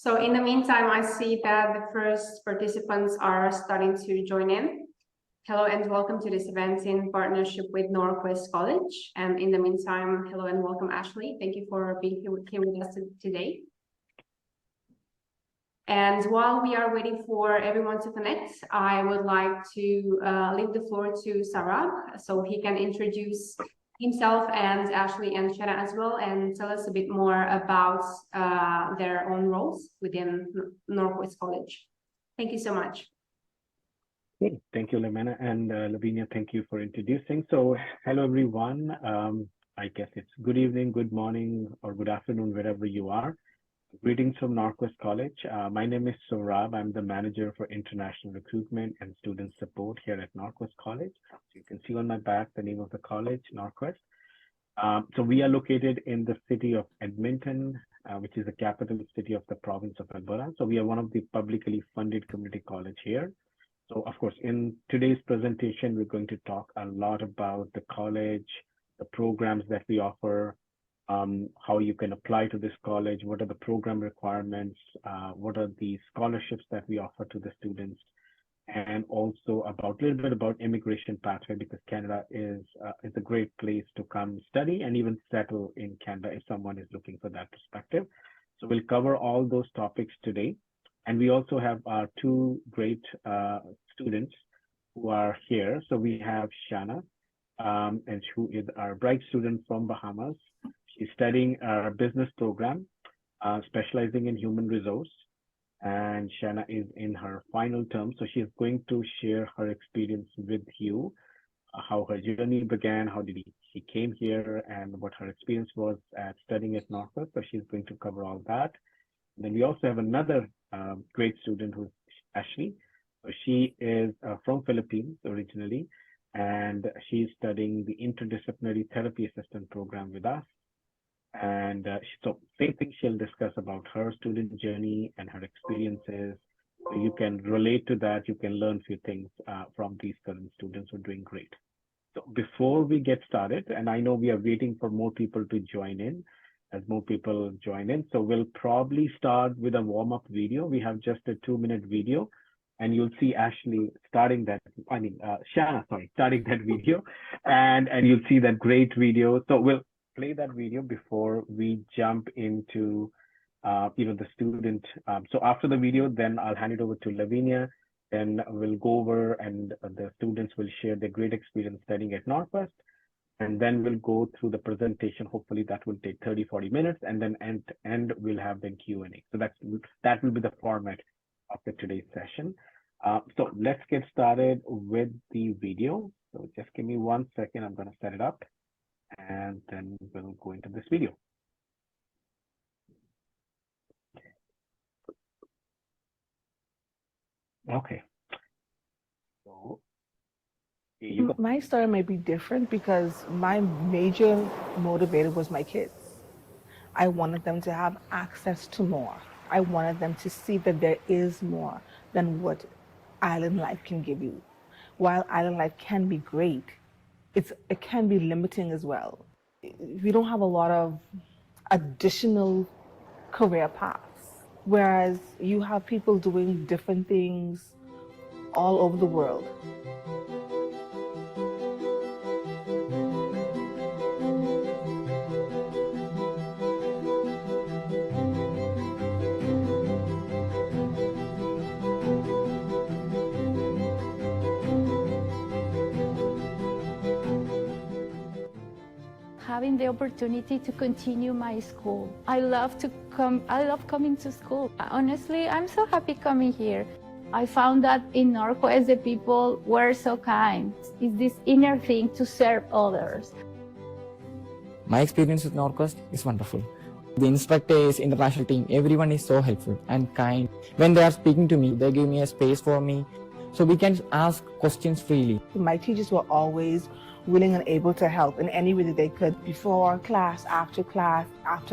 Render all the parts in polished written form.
So in the meantime, I see that the first participants are starting to join in. Hello and welcome to this event in partnership with NorQuest College. And in the meantime, hello and welcome, Ashley. Thank you for being here with us today. And while we are waiting for everyone to connect, I would like to leave the floor to Sarab so he can introduce himself and Ashley and Shana as well, and tell us a bit more about their own roles within NorQuest College. Thank you so much. Okay. Thank you, Lamena, and Lavinia, thank you for introducing. So hello, everyone. I guess it's good evening, good morning, or good afternoon, wherever you are. Greetings from NorQuest College. My name is Saurabh. I'm the manager for international recruitment and student support here at NorQuest College. So you can see on my back the name of the college, NorQuest. So we are located in the city of Edmonton, which is the capital city of the province of Alberta. So we are one of the publicly funded community college here. So of course, in today's presentation, we're going to talk a lot about the college, the programs that we offer, how you can apply to this college, what are the program requirements, what are the scholarships that we offer to the students, and also a little bit about immigration pathway, because Canada is a great place to come study and even settle in Canada if someone is looking for that perspective. So we'll cover all those topics today. And we also have our two great students who are here. So we have Shana, and who is our bright student from Bahamas. She's studying our business program, specializing in human resource. And Shana is in her final term. So she's going to share her experience with you, how her journey began, how she came here, and what her experience was at studying at NorQuest. So she's going to cover all that. And then we also have another great student who's Ashley. So she is from Philippines originally, and she's studying the interdisciplinary therapy assistant program with us. And so same thing, she'll discuss about her student journey and her experiences. So you can relate to that. You can learn a few things from these current students who are doing great. So before we get started, and I know we are waiting for more people to join in, as more people join in. So we'll probably start with a warm-up video. We have just a 2-minute video, and you'll see Ashley starting that, Shana, starting that video, and you'll see that great video. So we'll play that video before we jump into, the student. So after the video, then I'll hand it over to Lavinia, then we'll go over and the students will share their great experience studying at NorQuest. And then we'll go through the presentation. Hopefully that will take 30-40 minutes, and then end we'll have the Q&A. So that will be the format of today's session. So let's get started with the video. So just give me 1 second. I'm going to set it up, and then we'll go into this video. Okay. So my story might be different because my major motivator was my kids. I wanted them to have access to more. I wanted them to see that there is more than what island life can give you. While island life can be great, it can be limiting as well. We don't have a lot of additional career paths, whereas you have people doing different things all over the world. Having the opportunity to continue my school. I love coming to school. Honestly, I'm so happy coming here. I found that in NorQuest, the people were so kind. It's this inner thing to serve others. My experience with NorQuest is wonderful. The instructors, international team, everyone is so helpful and kind. When they are speaking to me, they give me a space for me, so we can ask questions freely. My teachers were always willing and able to help in any way that they could. Before class, after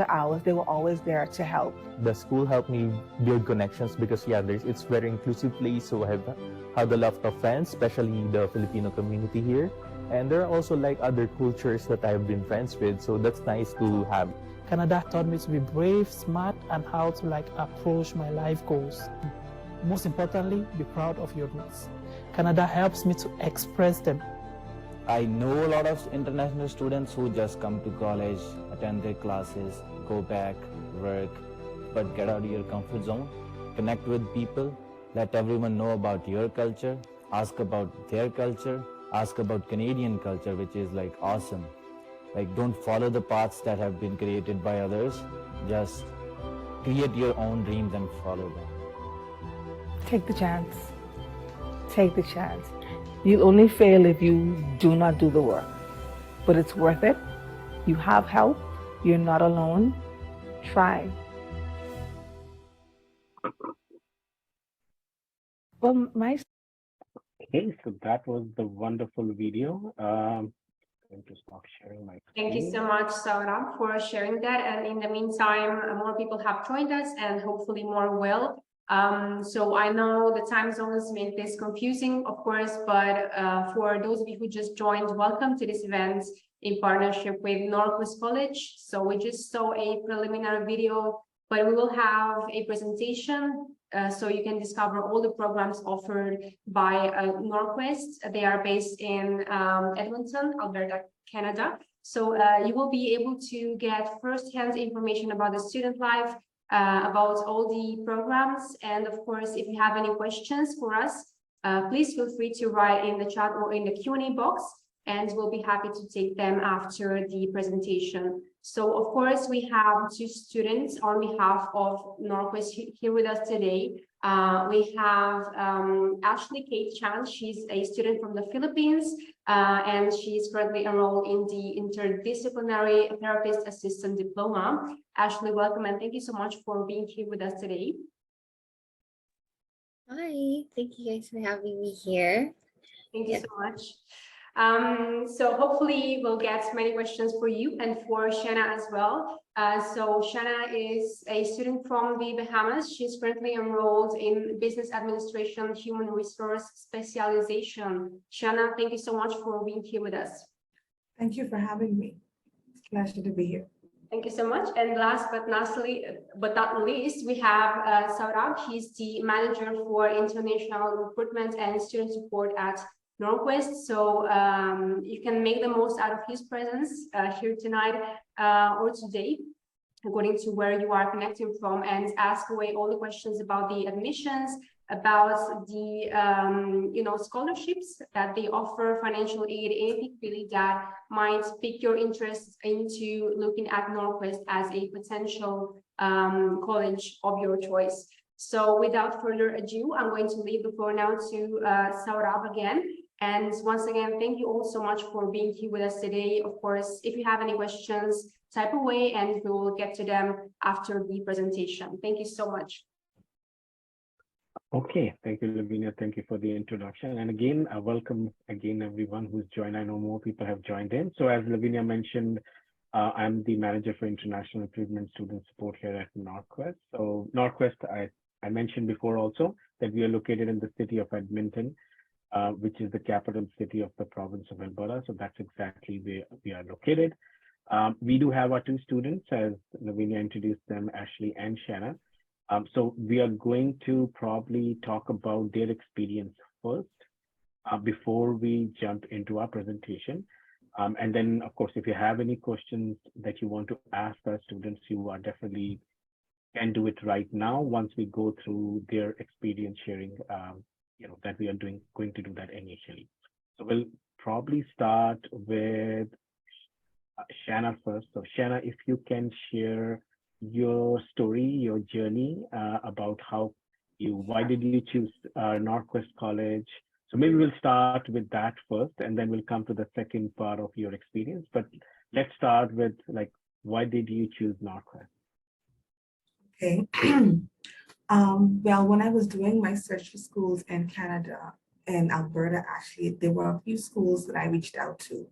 hours, they were always there to help. The school helped me build connections because it's a very inclusive place, so I have had a lot of friends, especially the Filipino community here. And there are also like other cultures that I've been friends with, so that's nice to have. Canada taught me to be brave, smart, and how to approach my life goals. Most importantly, be proud of your roots. Canada helps me to express them. I know a lot of international students who just come to college, attend their classes, go back, work, but get out of your comfort zone, connect with people, let everyone know about your culture, ask about their culture, ask about Canadian culture, which is awesome. Don't follow the paths that have been created by others, just create your own dreams and follow them. Take the chance. Take the chance. You'll only fail if you do not do the work, but it's worth it. You have help. You're not alone. Try. Well, Okay, so that was the wonderful video. I'm going to stop sharing my screen. Thank you so much, Saurabh, for sharing that. And in the meantime, more people have joined us and hopefully more will. So I know the time zones make this confusing, of course, but for those of you who just joined, welcome to this event in partnership with NorQuest College. So we just saw a preliminary video, but we will have a presentation so you can discover all the programs offered by NorQuest. They are based in Edmonton, Alberta, Canada. So you will be able to get first-hand information about the student life, about all the programs. And of course, if you have any questions for us, please feel free to write in the chat or in the Q&A box, and we'll be happy to take them after the presentation. So of course, we have two students on behalf of NorQuest here with us today. We have Ashley Kate Chan. She's a student from the Philippines, and she's currently enrolled in the Interdisciplinary Therapist Assistant Diploma. Ashley, welcome, and thank you so much for being here with us today. Hi, thank you guys for having me here. Thank you so much. So hopefully we'll get many questions for you and for Shanna as well. So Shanna is a student from the Bahamas. She's currently enrolled in Business Administration, Human Resource Specialization. Shanna, thank you so much for being here with us. Thank you for having me. It's a pleasure to be here. Thank you so much. And last but not least, we have Saurabh. He's the manager for international recruitment and student support at NorQuest. So you can make the most out of his presence here tonight or today, according to where you are connecting from, and ask away all the questions about the admissions, about the scholarships that they offer, financial aid, anything really that might pique your interest into looking at NorQuest as a potential college of your choice. So without further ado, I'm going to leave the floor now to Saurabh again. And once again, thank you all so much for being here with us today. Of course, if you have any questions, type away and we will get to them after the presentation. Thank you so much. Okay, thank you, Lavinia. Thank you for the introduction. And again, welcome again, everyone who's joined. I know more people have joined in. So as Lavinia mentioned, I'm the manager for international recruitment student support here at NorQuest. So NorQuest, I mentioned before also that we are located in the city of Edmonton, which is the capital city of the province of Alberta. So that's exactly where we are located. We do have our two students, as Lavinia introduced them, Ashley and Shanna. So we are going to probably talk about their experience first before we jump into our presentation. And then, of course, if you have any questions that you want to ask our students, you are definitely can do it right now once we go through their experience sharing, that we are going to do that initially. So we'll probably start with Shanna first. So Shanna, if you can share your story, your journey about why did you choose NorQuest College? So maybe we'll start with that first, and then we'll come to the second part of your experience. But let's start with why did you choose NorQuest? Okay. Well, when I was doing my search for schools in Canada and Alberta, actually, there were a few schools that I reached out to,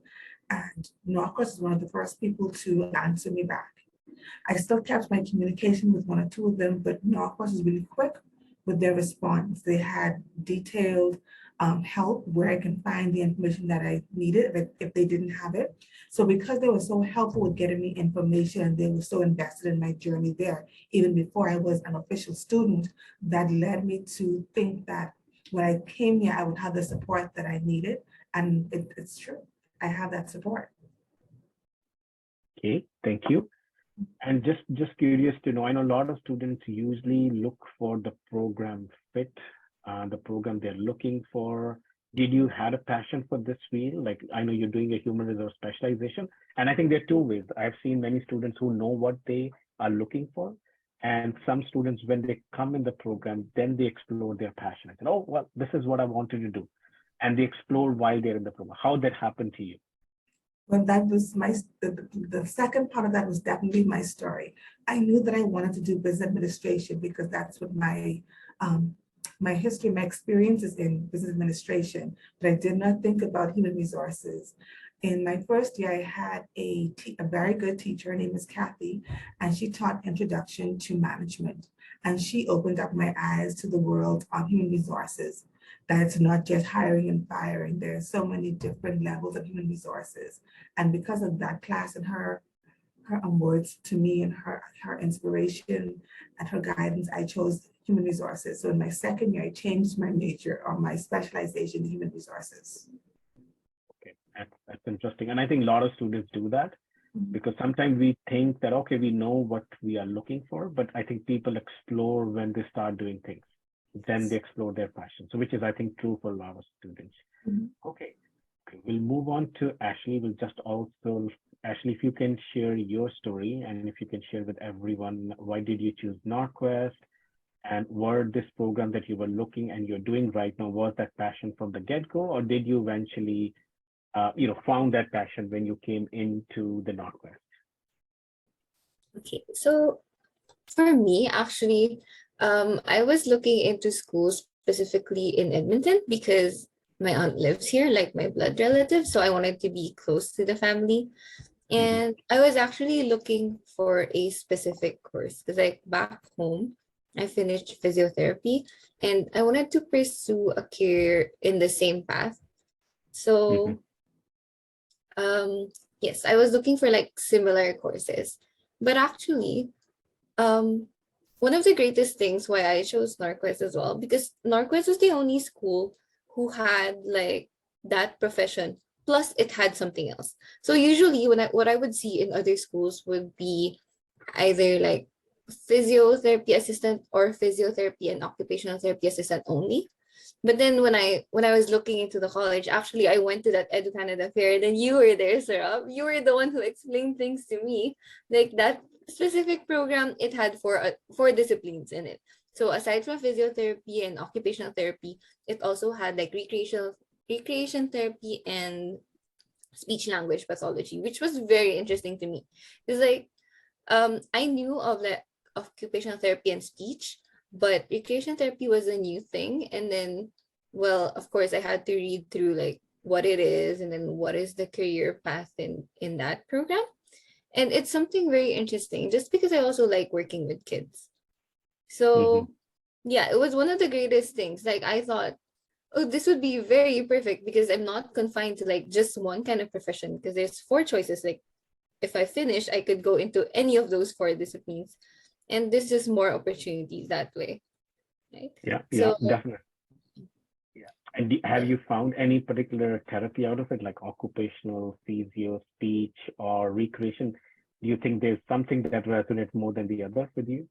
and NorQuest is one of the first people to answer me back. I still kept my communication with one or two of them, but NorQuest was really quick with their response. They had detailed help where I can find the information that I needed if they didn't have it. So because they were so helpful with getting me information and they were so invested in my journey there, even before I was an official student, that led me to think that when I came here, I would have the support that I needed. And it's true. I have that support. Okay, thank you. And just curious to know, I know a lot of students usually look for the program fit, the program they're looking for. Did you have a passion for this field? Like, I know you're doing a human resource specialization, and I think there are two ways. I've seen many students who know what they are looking for, and some students, when they come in the program, then they explore their passion. And, oh, well, this is what I wanted to do. And they explore while they're in the program. How did that happen to you? Well, that was the second part of that was definitely my story. I knew that I wanted to do business administration because that's what my history, my experience is in business administration, but I did not think about human resources. In my first year, I had a very good teacher. Her name is Kathy, and she taught Introduction to Management. And she opened up my eyes to the world of human resources. That's not just hiring and firing. There are so many different levels of human resources. And because of that class and her words to me and her inspiration and her guidance, I chose human resources. So in my second year, I changed my major or my specialization to human resources. Okay, that's interesting. And I think a lot of students do that because sometimes we think that, okay, we know what we are looking for, but I think people explore when they start doing things. Then they explore their passion. So which is, I think, true for a lot of students. Okay, we'll move on to Ashley. We'll just also, Ashley, if you can share your story and if you can share with everyone, why did you choose NorQuest? And were this program that you were looking and you're doing right now, was that passion from the get-go, or did you eventually, found that passion when you came into the NorQuest? Okay, so for me, actually, I was looking into schools specifically in Edmonton because my aunt lives here, like my blood relative. So I wanted to be close to the family. And I was actually looking for a specific course because, like, back home, I finished physiotherapy and I wanted to pursue a career in the same path. So, yes, I was looking for like similar courses. But actually, one of the greatest things why I chose NorQuest as well, because NorQuest was the only school who had like that profession, plus it had something else. So usually what I would see in other schools would be either like physiotherapy assistant or physiotherapy and occupational therapy assistant only. But then when I was looking into the college, actually I went to that Edu Canada fair, and then you were there, Sarab. You were the one who explained things to me. Like that specific program, it had four disciplines in it. So aside from physiotherapy and occupational therapy, it also had like recreation therapy and speech language pathology, which was very interesting to me. It's like I knew of the occupational therapy and speech, but recreation therapy was a new thing. And then, well, of course, I had to read through like what it is and then what is the career path in that program. And it's something very interesting just because I also like working with kids. So yeah, it was one of the greatest things. Like I thought, oh, this would be very perfect because I'm not confined to like just one kind of profession because there's 4 choices. Like if I finish, I could go into any of those 4 disciplines. And this is more opportunities that way. Right? Yeah, definitely. Yeah. And have you found any particular therapy out of it, like occupational, physio, speech, or recreation? Do you think there's something that resonates more than the other with you?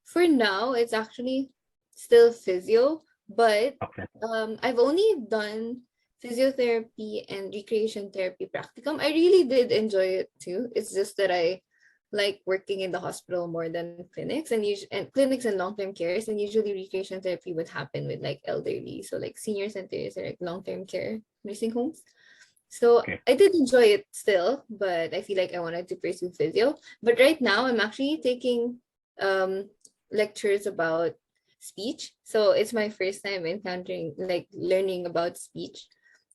For now, it's actually still physio, but I've only done physiotherapy and recreation therapy practicum. I really did enjoy it too. It's just that I like working in the hospital more than clinics and clinics and long-term cares, and usually recreation therapy would happen with like elderly, so like senior centers or like long-term care nursing homes. So I did enjoy it still, but I feel like I wanted to pursue physio. But right now I'm actually taking lectures about speech. So it's my first time encountering like learning about speech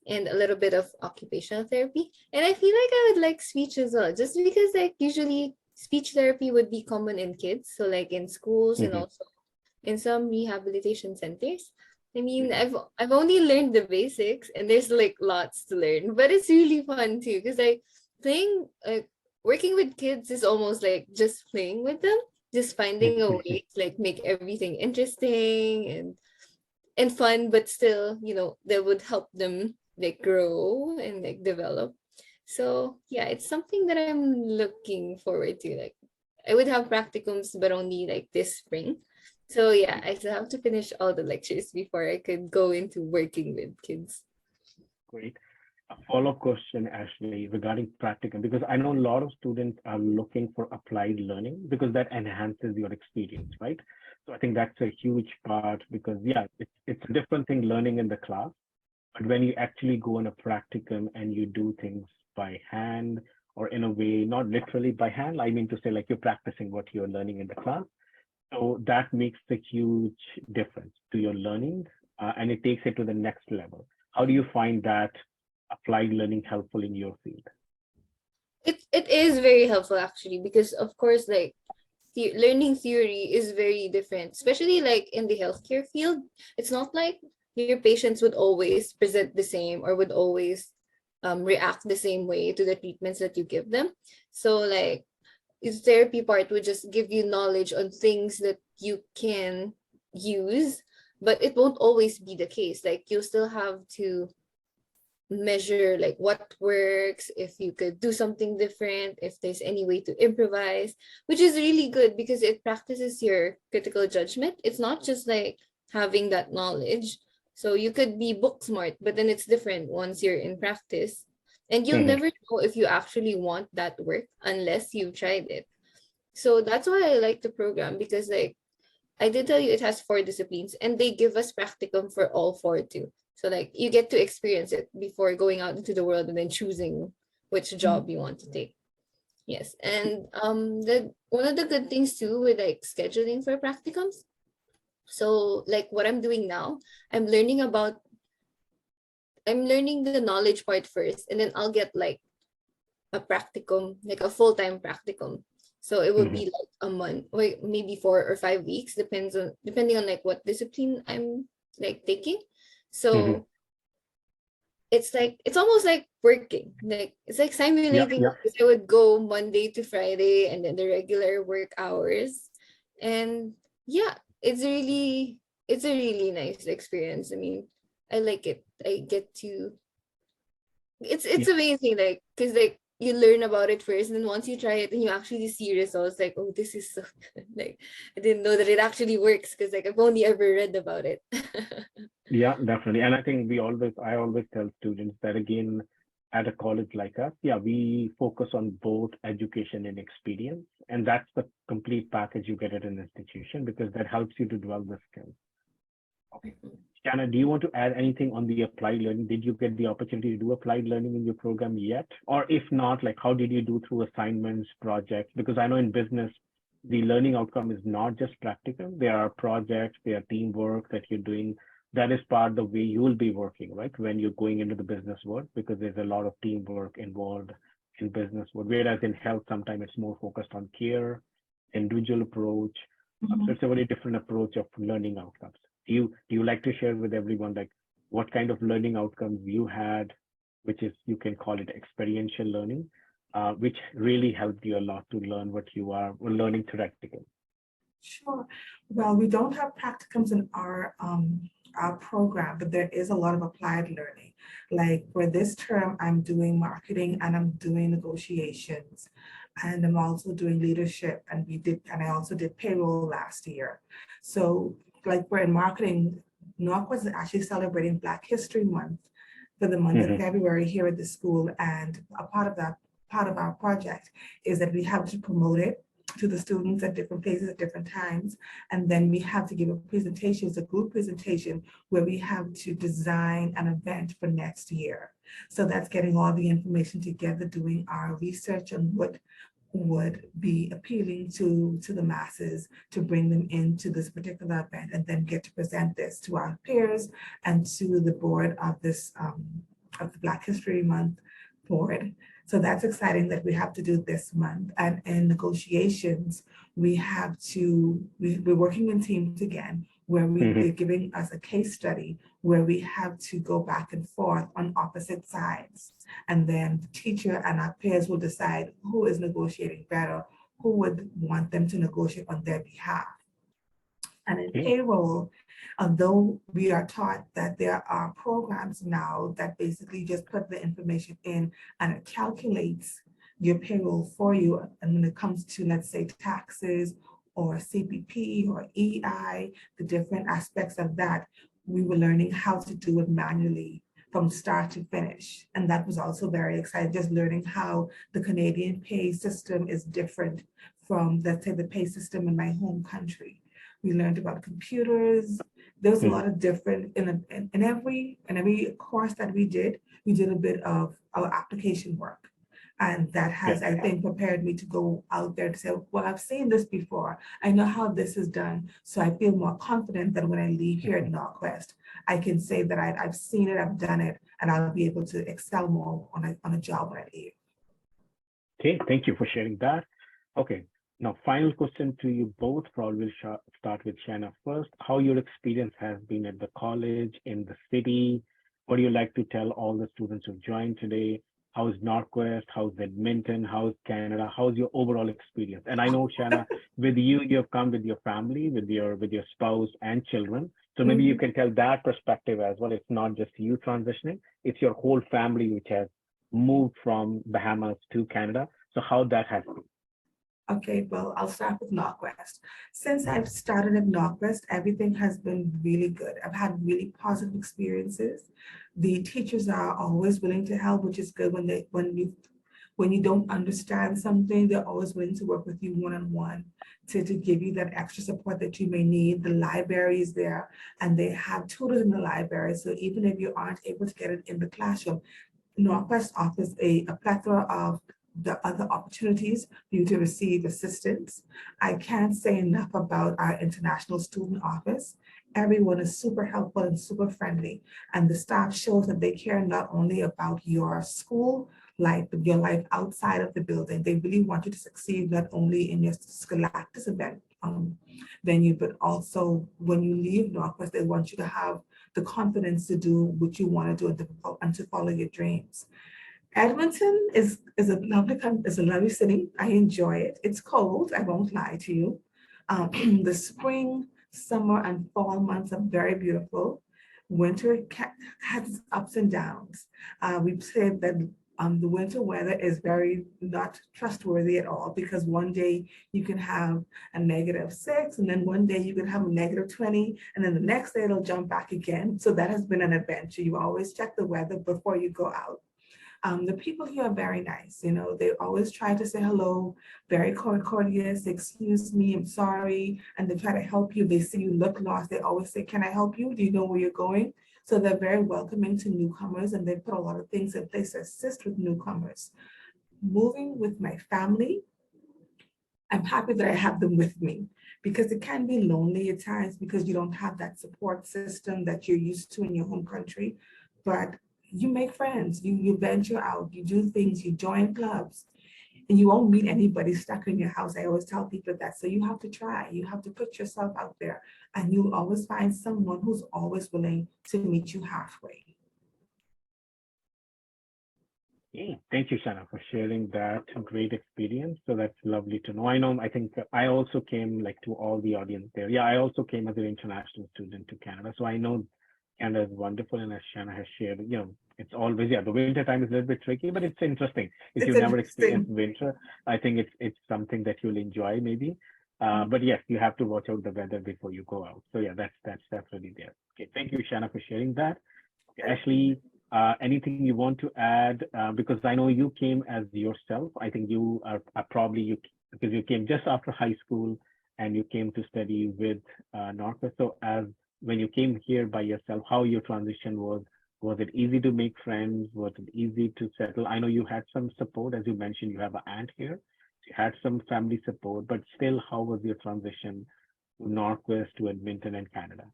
and a little bit of occupational therapy. And I feel like I would like speech as well, just because like usually speech therapy would be common in kids. So like in schools and also in some rehabilitation centers. I mean, I've only learned the basics, and there's like lots to learn, but it's really fun too because like playing, working with kids is almost like just playing with them, just finding a way to like make everything interesting and fun, but still, that would help them like grow and like develop. So yeah, it's something that I'm looking forward to. Like I would have practicums, but only like this spring. So yeah, I still have to finish all the lectures before I could go into working with kids. Great. A follow-up question, Ashley, regarding practicum, because I know a lot of students are looking for applied learning because that enhances your experience, right? So I think that's a huge part because, yeah, it's a different thing learning in the class, but when you actually go on a practicum and you do things by hand or in a way, not literally by hand, I mean to say like you're practicing what you're learning in the class. So that makes a huge difference to your learning and it takes it to the next level. How do you find that applied learning helpful in your field? It is very helpful actually because of course like learning theory is very different, especially like in the healthcare field. It's not like your patients would always present the same or would always react the same way to the treatments that you give them. So like its therapy part would just give you knowledge on things that you can use, but it won't always be the case. Like you still have to measure like what works, if you could do something different, if there's any way to improvise, which is really good because it practices your critical judgment. It's not just like having that knowledge. So you could be book smart, but then it's different once you're in practice. And you'll never know if you actually want that work unless you've tried it. So that's why I like the program because like I did tell you it has 4 disciplines and they give us practicum for all 4 too. So like you get to experience it before going out into the world and then choosing which job you want to take. Yes. And one of the good things too with like scheduling for practicums. So like what I'm doing now, I'm learning the knowledge part first, and then I'll get like a practicum, like a full-time practicum. So it would be like a month, or maybe 4 or 5 weeks, depending on like what discipline I'm like taking. So it's like it's almost like working. Like it's like simulating because I would go Monday to Friday and then the regular work hours. And yeah, it's a really nice experience. I mean, I like it. I get to it's amazing, like because like you learn about it first, and then once you try it and you actually see results, like, oh, this is so good. Like I didn't know that it actually works because like I've only ever read about it. Yeah, definitely. And I think I always tell students that again, at a college like us, yeah, we focus on both education and experience. And that's the complete package you get at an institution because that helps you to develop the skills. Okay. Shanna, do you want to add anything on the applied learning? Did you get the opportunity to do applied learning in your program yet? Or if not, like how did you do through assignments, projects? Because I know in business, the learning outcome is not just practical. There are projects, there are teamwork that you're doing. That is part of the way you will be working, right? When you're going into the business world, because there's a lot of teamwork involved in business world. Whereas in health, sometimes it's more focused on care, individual approach. So it's a very different approach of learning outcomes. Do you like to share with everyone like what kind of learning outcomes you had, which is you can call it experiential learning, which really helped you a lot to learn what you are learning theoretically? Sure. Well, we don't have practicums in our program, but there is a lot of applied learning. Like for this term, I'm doing marketing and I'm doing negotiations, and I'm also doing leadership. And I also did payroll last year. So like we're in marketing, NorQuest is actually celebrating Black History Month for the month of February here at the school. And a part of our project is that we have to promote it to the students at different places at different times. And then we have to give a presentation, it's a group presentation where we have to design an event for next year. So that's getting all the information together, doing our research on what would be appealing to the masses to bring them into this particular event, and then get to present this to our peers and to the board of this of the Black History Month board. So that's exciting that we have to do this month. And in negotiations, we're working in teams again, where they're giving us a case study where we have to go back and forth on opposite sides. And then the teacher and our peers will decide who is negotiating better, who would want them to negotiate on their behalf. And in payroll, although we are taught that there are programs now that basically just put the information in and it calculates your payroll for you. And when it comes to, let's say, taxes or CPP or EI, the different aspects of that, we were learning how to do it manually from start to finish. And that was also very exciting, just learning how the Canadian pay system is different from, let's say, the pay system in my home country. We learned about computers. There was a lot of different, in every course that we did a bit of our application work. And that has, I think, prepared me to go out there to say, well, I've seen this before. I know how this is done. So I feel more confident that when I leave here at NorQuest, I can say that I've seen it, I've done it, and I'll be able to excel more on a job when I leave. Okay, thank you for sharing that. Okay. Now, final question to you both. Probably we'll start with Shanna first. How your experience has been at the college, in the city? What do you like to tell all the students who've joined today? How's NorQuest? How's Edmonton? How's Canada? How's your overall experience? And I know, Shanna, with you have come with your family, with your spouse and children. So maybe you can tell that perspective as well. It's not just you transitioning; it's your whole family which has moved from Bahamas to Canada. So how that has been. Okay, well, I'll start with NorQuest. Since I've started at NorQuest, everything has been really good. I've had really positive experiences. The teachers are always willing to help, which is good. When you don't understand something, they're always willing to work with you one-on-one to give you that extra support that you may need. The library is there, and they have tutors in the library. So even if you aren't able to get it in the classroom, NorQuest offers a plethora of the other opportunities for you to receive assistance. I can't say enough about our international student office. Everyone is super helpful and super friendly, and the staff shows that they care not only about your school life, but your life outside of the building. They really want you to succeed not only in your scholastic event venue, but also when you leave NorQuest, they want you to have the confidence to do what you want to do and to follow your dreams. Edmonton is a lovely city. I enjoy it. It's cold, I won't lie to you. The spring, summer, and fall months are very beautiful. Winter has its ups and downs. We've said that the winter weather is very not trustworthy at all, because one day you can have a -6, and then one day you can have a -20, and then the next day it'll jump back again. So that has been an adventure. You always check the weather before you go out. The people here are very nice. They always try to say hello, very courteous, excuse me, I'm sorry, and they try to help you. They see you look lost, they always say, can I help you? Do you know where you're going? So they're very welcoming to newcomers, and they put a lot of things in place to assist with newcomers. Moving with my family, I'm happy that I have them with me, because it can be lonely at times because you don't have that support system that you're used to in your home country. But you make friends, you venture out, you do things, you join clubs, and you won't meet anybody stuck in your house. I always tell people that. So you have to try, you have to put yourself out there, and you'll always find someone who's always willing to meet you halfway. Okay. Thank you, Shanna, for sharing that great experience. So that's lovely to know. I think I also came, like, to all the audience there. Yeah, I also came as an international student to Canada. So I know Canada is wonderful, and as Shanna has shared, it's always, the winter time is a little bit tricky, but it's interesting. If you've never experienced winter, I think it's something that you'll enjoy maybe. But yes, you have to watch out the weather before you go out. So yeah, that's definitely there. Okay, thank you, Shanna, for sharing that. Okay, Ashley, anything you want to add? Because I know you came as yourself. I think you are probably because you came just after high school and you came to study with NorQuest. So when you came here by yourself, how your transition was it easy to make friends? Was it easy to settle? I know you had some support, as you mentioned, you have an aunt here. You had some family support, but still, how was your transition to NorQuest, to Edmonton and Canada?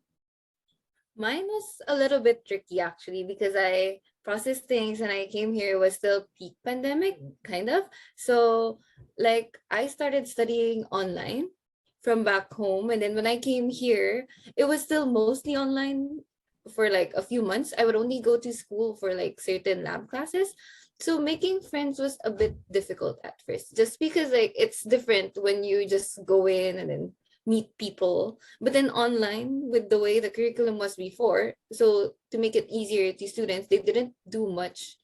Mine was a little bit tricky, actually, because I process things. And I came here, it was still peak pandemic, kind of. So like I started studying online from back home. And then when I came here, it was still mostly online for like a few months. I would only go to school for like certain lab classes. So making friends was a bit difficult at first, just because like it's different when you just go in and then meet people, but then online with the way the curriculum was before, so to make it easier to students, they didn't do much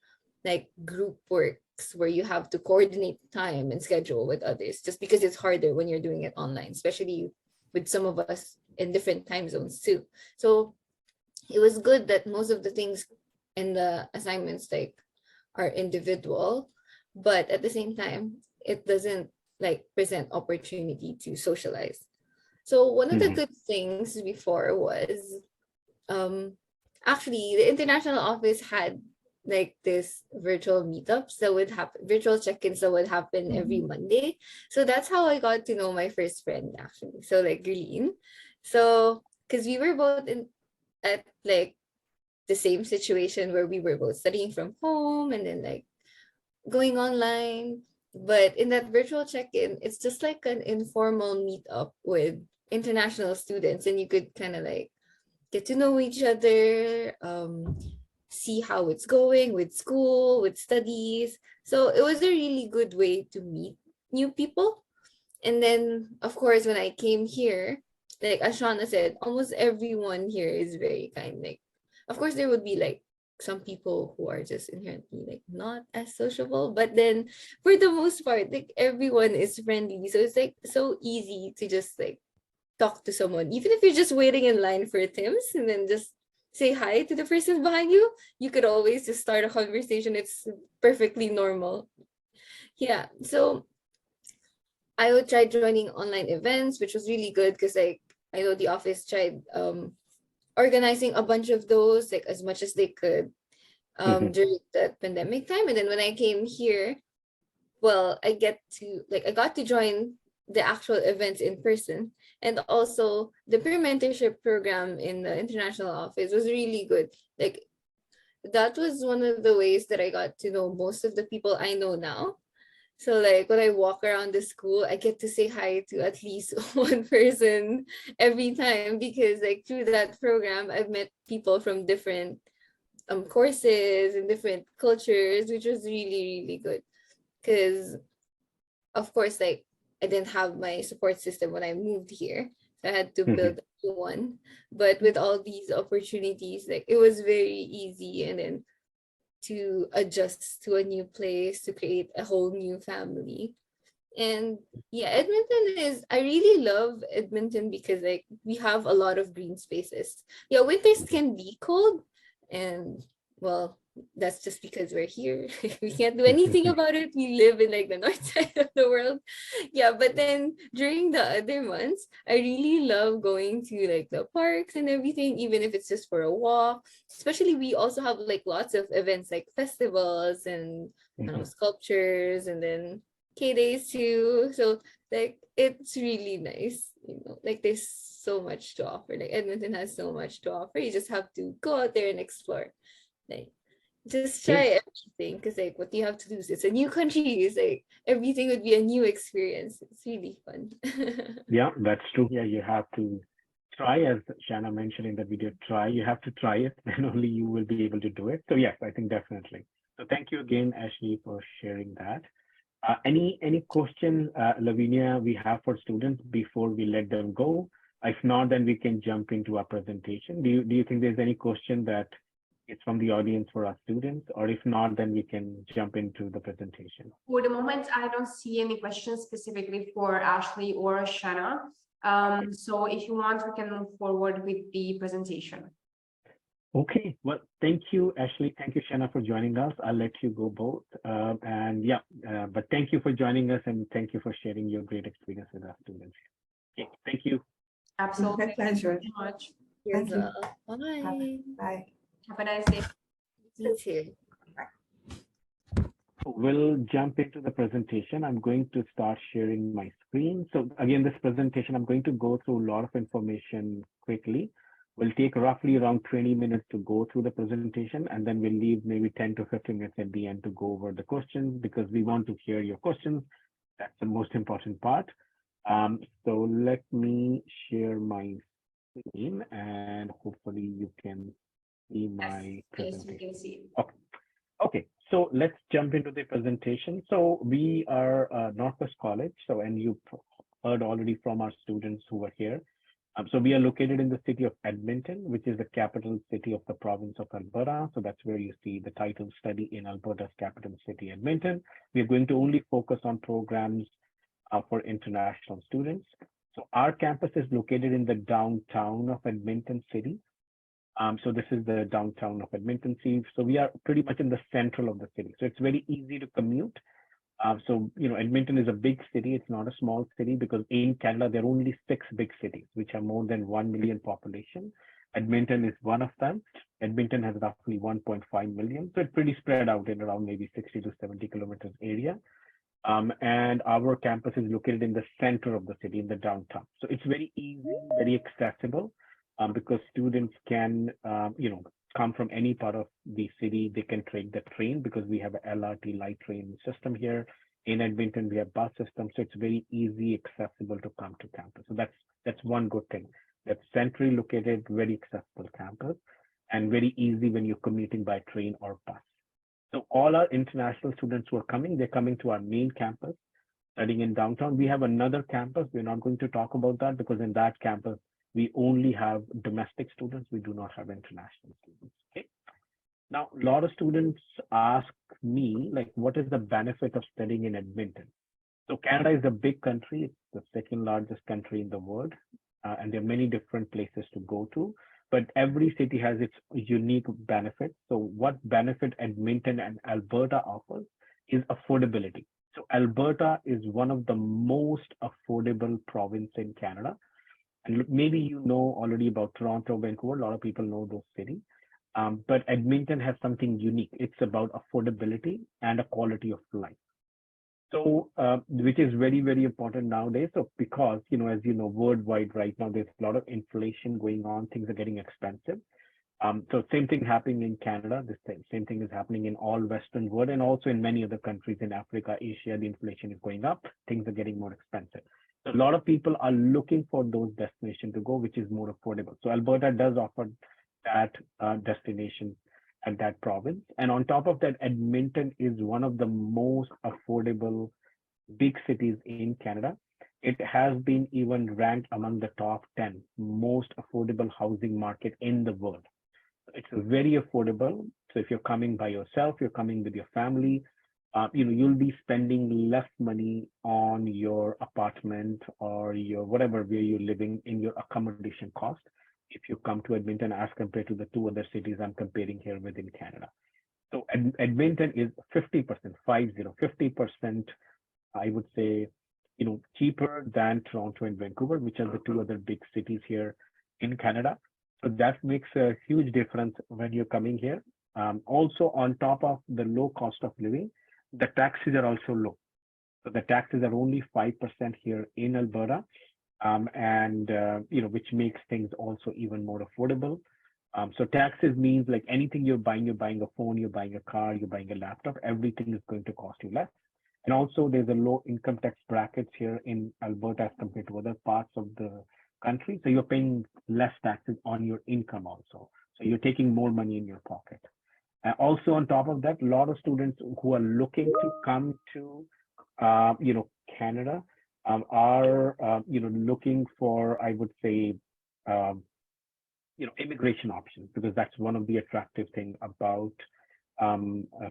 like group works where you have to coordinate time and schedule with others, just because it's harder when you're doing it online, especially with some of us in different time zones too. So it was good that most of the things in the assignments like are individual, but at the same time it doesn't like present opportunity to socialize. So one of the good things before was actually the international office had like this virtual meetups that would happen, virtual check-ins that would happen every Monday. So that's how I got to know my first friend actually. So like Gurleen. So because we were both in at like the same situation where we were both studying from home and then like going online. But in that virtual check-in, it's just like an informal meetup with international students, and you could kind of like get to know each other, see how it's going with school, with studies. So it was a really good way to meet new people. And then of course when I came here, like as Shauna said, almost everyone here is very kind. Like of course there would be like some people who are just inherently like not as sociable, but then for the most part like everyone is friendly, so it's like so easy to just like talk to someone, even if you're just waiting in line for Tim's, and then just say hi to the person behind you. You could always just start a conversation. It's perfectly normal. Yeah, so I would try joining online events, which was really good because like I know the office tried organizing a bunch of those like as much as they could during the pandemic time. And then when I came here, well, I got to join the actual events in person. And also the peer mentorship program in the international office was really good. Like that was one of the ways that I got to know most of the people I know now. So like when I walk around the school, I get to say hi to at least one person every time, because like through that program, I've met people from different courses and different cultures, which was really, really good. Because of course, like I didn't have my support system when I moved here. So I had to build a new one. But with all these opportunities, like it was very easy, and then to adjust to a new place, to create a whole new family. And yeah, I really love Edmonton because like we have a lot of green spaces. Yeah, winters can be cold, and well, that's just because we're here. We can't do anything about it. We live in like the north side of the world. Yeah, but then during the other months, I really love going to like the parks and everything, even if it's just for a walk. Especially we also have like lots of events like festivals and I don't know, sculptures, and then K days too. So like it's really nice, like there's so much to offer. Like Edmonton has so much to offer. You just have to go out there and explore. Like just try everything, because like what you have to do is it's a new country. It's like everything would be a new experience. It's really fun. Yeah, that's true. Yeah, you have to try, as Shanna mentioned in the video, try. You have to try it, and only you will be able to do it. So yes, I think definitely. So thank you again, Ashley, for sharing that. Any question, Lavinia, we have for students before we let them go? If not, then we can jump into our presentation. Do you think there's any question that is from the audience for our students? Or if not, then we can jump into the presentation. For the moment, I don't see any questions specifically for Ashley or Shanna. So if you want, we can move forward with the presentation. Okay, well, thank you, Ashley. Thank you, Shanna, for joining us. I'll let you go both. But thank you for joining us, and thank you for sharing your great experience with our students. Okay, thank you. Absolutely. My pleasure. Thank you so much. Thank you. Bye. Bye. Have a nice day. You too. We'll jump into the presentation. I'm going to start sharing my screen. So again, this presentation, I'm going to go through a lot of information quickly. We'll take roughly around 20 minutes to go through the presentation, and then we'll leave maybe 10 to 15 minutes at the end to go over the questions because we want to hear your questions. That's the most important part. So let me share my screen and hopefully you can see my presentation. Yes, we can see. Okay, so let's jump into the presentation. So we are NorQuest College. So, and you heard already from our students who were here. So we are located in the city of Edmonton, which is the capital city of the province of Alberta. So that's where you see the title Study in Alberta's capital city, Edmonton. We are going to only focus on programs for international students. So our campus is located in the downtown of Edmonton City. So this is the downtown of Edmonton City. So we are pretty much in the central of the city. So it's very easy to commute. So, you know, Edmonton is a big city. It's not a small city because in Canada, there are only 6 big cities, which have more than 1 million population. Edmonton is one of them. Edmonton has roughly 1.5 million. So it's pretty spread out in around maybe 60 to 70 kilometers area. And our campus is located in the center of the city, in the downtown. So it's very easy, very accessible because students can, you know, come from any part of the city. They can take the train because we have a LRT light train system here. In Edmonton, we have bus system. So it's very easy, accessible to come to campus. So that's one good thing. That's centrally located, very accessible campus and very easy when you're commuting by train or bus. So all our international students who are coming, they're coming to our main campus, studying in downtown. We have another campus. We're not going to talk about that because in that campus, we only have domestic students. We do not have international students. Okay. Now, a lot of students ask me, like, what is the benefit of studying in Edmonton? So Canada is a big country. It's the second largest country in the world. And there are many different places to go to. But every city has its unique benefits. So what benefit Edmonton and Alberta offers is affordability. So Alberta is one of the most affordable province in Canada. And maybe you know already about Toronto, Vancouver. A lot of people know those cities. But Edmonton has something unique. It's about affordability and a quality of life. So, which is very, very important nowadays. So because, you know, as you know, worldwide right now, there's a lot of inflation going on. Things are getting expensive. So same thing happening in Canada. The same thing is happening in all Western world and also in many other countries in Africa, Asia, the inflation is going up. Things are getting more expensive. So a lot of people are looking for those destinations to go, which is more affordable. So Alberta does offer that destination at that province. And on top of that, Edmonton is one of the most affordable big cities in Canada. It has been even ranked among the top 10 most affordable housing market in the world. It's very affordable. So if you're coming by yourself, you're coming with your family, you know, you'll be spending less money on your apartment or your whatever where you're living in your accommodation cost if you come to Edmonton as compared to the 2 other cities I'm comparing here within Canada. So Edmonton is 50%, 50%, I would say, you know, cheaper than Toronto and Vancouver, which are the 2 other big cities here in Canada. So that makes a huge difference when you're coming here. Also, on top of the low cost of living, the taxes are also low. So the taxes are only 5% here in Alberta, and you know, which makes things also even more affordable. So taxes means like anything you're buying a phone, you're buying a car, you're buying a laptop, everything is going to cost you less. And also there's a low income tax brackets here in Alberta as compared to other parts of the country. So you're paying less taxes on your income also. So you're taking more money in your pocket. Also on top of that, a lot of students who are looking to come to, you know, Canada are, you know, looking for, I would say, you know, immigration options, because that's one of the attractive thing about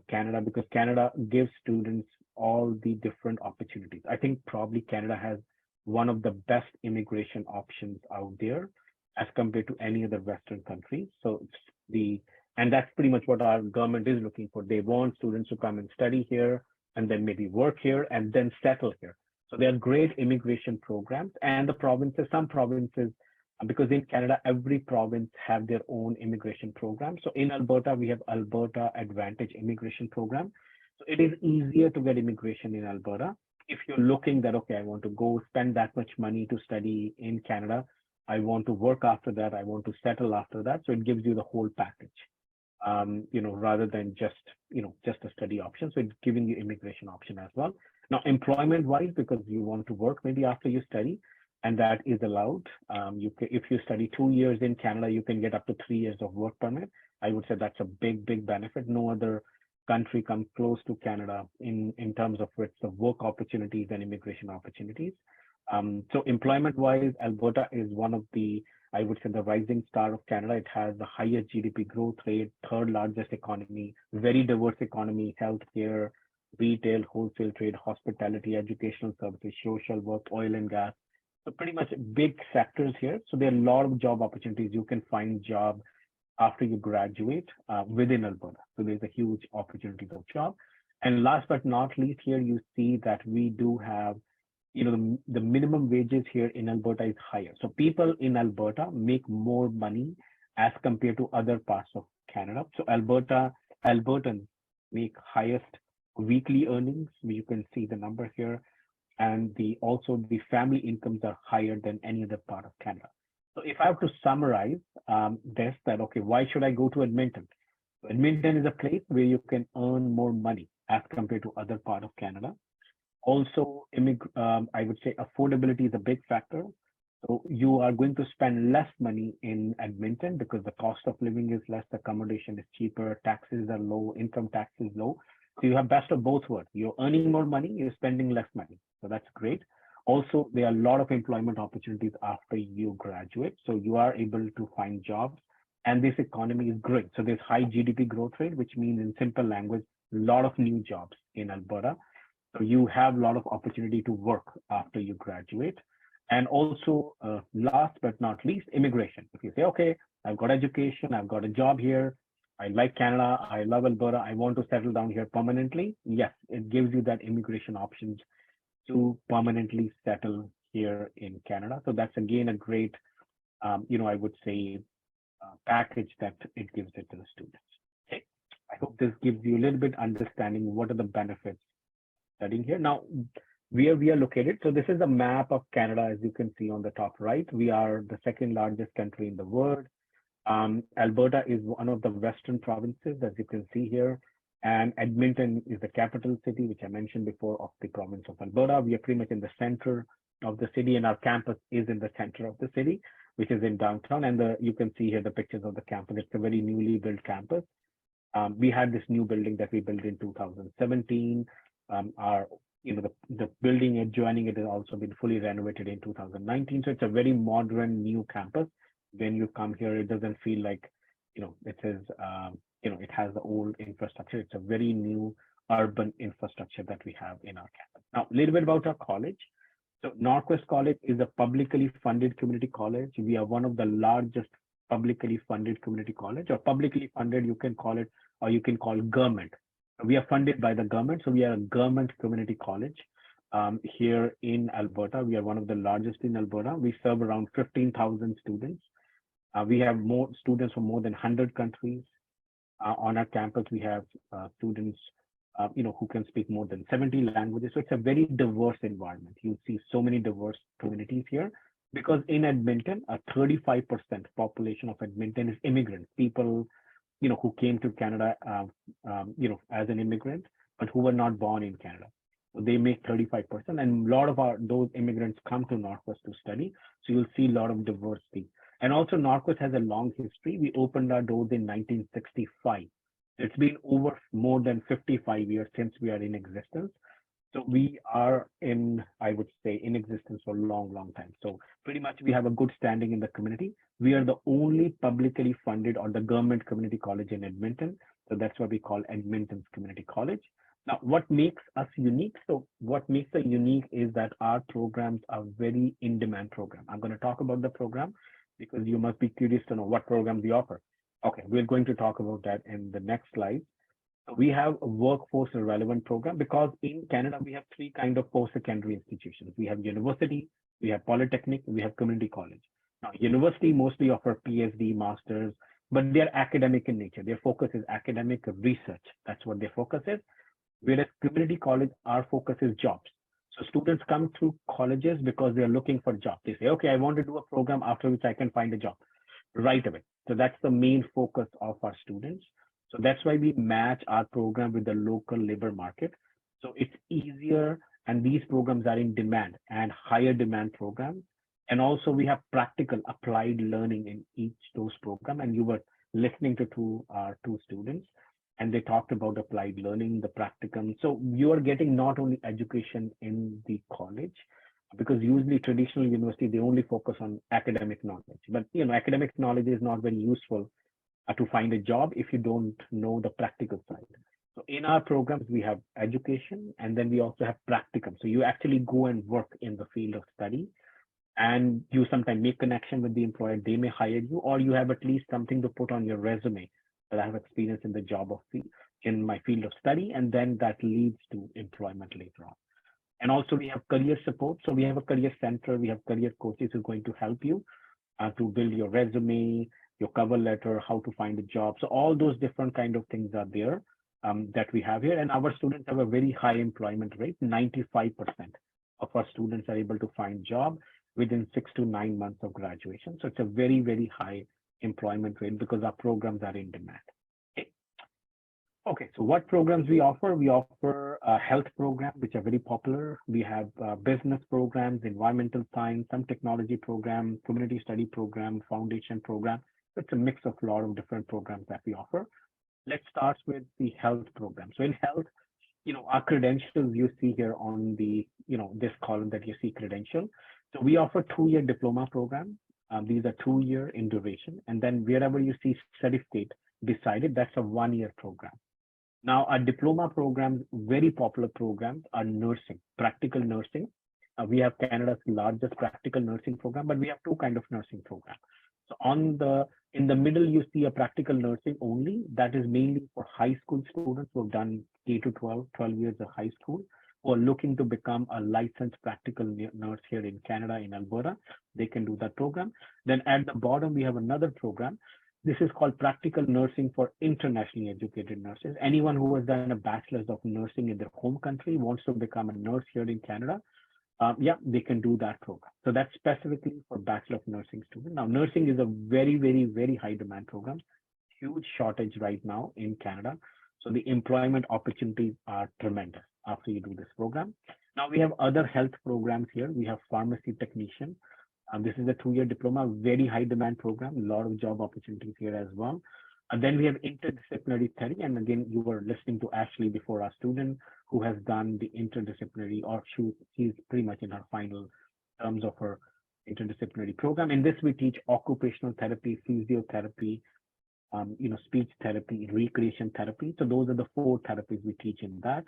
Canada, because Canada gives students all the different opportunities. I think probably Canada has one of the best immigration options out there as compared to any other Western country. So it's and that's pretty much what our government is looking for. They want students to come and study here and then maybe work here and then settle here. So there are great immigration programs, and the provinces, some provinces, because in Canada, every province have their own immigration program. So in Alberta, we have Alberta Advantage Immigration Program. So it is easier to get immigration in Alberta. If you're looking that, okay, I want to go spend that much money to study in Canada, I want to work after that, I want to settle after that. So it gives you the whole package, rather than just a study option. So it's giving you immigration option as well. Now, employment wise, because you want to work maybe after you study, and that is allowed. If you study 2 years in Canada, you can get up to 3 years of work permit. I would say that's a big benefit. No other country comes close to Canada in terms of its work opportunities and immigration opportunities. So employment wise, Alberta is one of the, I would say, the rising star of Canada. It has the highest GDP growth rate, third largest economy, very diverse economy, healthcare, retail, wholesale trade, hospitality, educational services, social work, oil and gas. So pretty much big sectors here. So there are a lot of job opportunities. You can find job after you graduate within Alberta. So there's a huge opportunity for job. And last but not least, here you see that we do have, the minimum wages here in Alberta is higher. So people in Alberta make more money as compared to other parts of Canada. So Albertans make highest weekly earnings. You can see the number here. And also the family incomes are higher than any other part of Canada. So if I have to summarize okay, why should I go to Edmonton? Edmonton is a place where you can earn more money as compared to other part of Canada. Also, I would say affordability is a big factor. So you are going to spend less money in Edmonton because the cost of living is less, accommodation is cheaper, taxes are low, income tax is low. So you have best of both worlds. You're earning more money, you're spending less money. So that's great. Also, there are a lot of employment opportunities after you graduate. So you are able to find jobs, and this economy is growing. So there's high GDP growth rate, which means in simple language, a lot of new jobs in Alberta. So you have a lot of opportunity to work after you graduate. And also, last but not least, immigration. If you say, okay, I've got education, I've got a job here, I like Canada, I love Alberta, I want to settle down here permanently. Yes, it gives you that immigration options to permanently settle here in Canada. So that's again a great, I would say, package that it gives it to the students. Okay, I hope this gives you a little bit understanding what are the benefits studying here. Now, where we are located. So this is a map of Canada, as you can see on the top right. We are the second largest country in the world. Alberta is one of the western provinces, as you can see here. And Edmonton is the capital city, which I mentioned before, of the province of Alberta. We are pretty much in the center of the city, and our campus is in the center of the city, which is in downtown. And you can see here the pictures of the campus. It's a very newly built campus. We had this new building that we built in 2017. The building adjoining it has also been fully renovated in 2019. So it's a very modern new campus. When you come here, it doesn't feel like, it is, it has the old infrastructure. It's a very new urban infrastructure that we have in our campus. Now, a little bit about our college. So NorQuest College is a publicly funded community college. We are one of the largest publicly funded community college, or publicly funded, you can call it, or you can call government. We are funded by the government. So we are a government community college here in Alberta. We are one of the largest in Alberta. We serve around 15,000 students. We have more students from more than 100 countries. On our campus, we have students, who can speak more than 70 languages. So it's a very diverse environment. You see so many diverse communities here, because in Edmonton, a 35% population of Edmonton is immigrants, people, who came to Canada, as an immigrant, but who were not born in Canada. So they make 35%, and a lot of those immigrants come to NorQuest to study. So you'll see a lot of diversity. And also NorQuest has a long history. We opened our doors in 1965. It's been over more than 55 years since we are in existence. So we are I would say, in existence for a long, long time. So pretty much we have a good standing in the community. We are the only publicly funded or the government community college in Edmonton. So that's what we call Edmonton's Community College. Now, what makes us unique? So what makes us unique is that our programs are very in-demand program. I'm going to talk about the program because you must be curious to know what programs we offer. Okay, we're going to talk about that in the next slide. We have a workforce relevant program because in Canada, we have three kinds of post-secondary institutions. We have university, we have polytechnic, we have community college. Now, university mostly offer PhD, masters, but they're academic in nature. Their focus is academic research. That's what their focus is. Whereas community college, our focus is jobs. So students come through colleges because they're looking for jobs. They say, okay, I want to do a program after which I can find a job right away. So that's the main focus of our students. So that's why we match our program with the local labor market. So it's easier, and these programs are in demand and higher demand programs. And also we have practical applied learning in each those program. And you were listening to our two students, and they talked about applied learning, the practicum. So you are getting not only education in the college, because usually traditional university, they only focus on academic knowledge. But academic knowledge is not very useful to find a job if you don't know the practical side. So in our programs, we have education, and then we also have practicum. So you actually go and work in the field of study, and you sometimes make connection with the employer. They may hire you, or you have at least something to put on your resume that I have experience in the job of in my field of study, and then that leads to employment later on. And also we have career support. So we have a career center, we have career coaches who are going to help you to build your resume, your cover letter, how to find a job. So all those different kind of things are there that we have here. And our students have a very high employment rate. 95% of our students are able to find job within 6 to 9 months of graduation. So it's a very, very high employment rate because our programs are in demand. Okay, so what programs we offer? We offer health programs, which are very popular. We have business programs, environmental science, some technology program, community study program, foundation program. It's a mix of a lot of different programs that we offer. Let's start with the health program. So in health, our credentials you see here on the, this column that you see credential. So we offer 2-year diploma program. These are 2-year in duration. And then wherever you see certificate decided, that's a 1-year program. Now, our diploma programs, very popular programs, are nursing, practical nursing. We have Canada's largest practical nursing program, but we have 2 kinds of nursing programs. So in the middle, you see a practical nursing only. That is mainly for high school students who have done K to 12 years of high school, who are looking to become a licensed practical nurse here in Canada, in Alberta. They can do that program. Then at the bottom, we have another program. This is called practical nursing for internationally educated nurses. Anyone who has done a bachelor's of nursing in their home country wants to become a nurse here in Canada. They can do that program. So that's specifically for Bachelor of Nursing students. Now, nursing is a very, very, very high demand program. Huge shortage right now in Canada. So the employment opportunities are tremendous after you do this program. Now we have other health programs here. We have pharmacy technician. This is a 2-year diploma, very high demand program, a lot of job opportunities here as well. And then we have interdisciplinary therapy. And again, you were listening to Ashley before, our student who has done the interdisciplinary, or she's pretty much in her final terms of her interdisciplinary program. In this, we teach occupational therapy, physiotherapy, speech therapy, recreation therapy. So those are the 4 therapies we teach in that.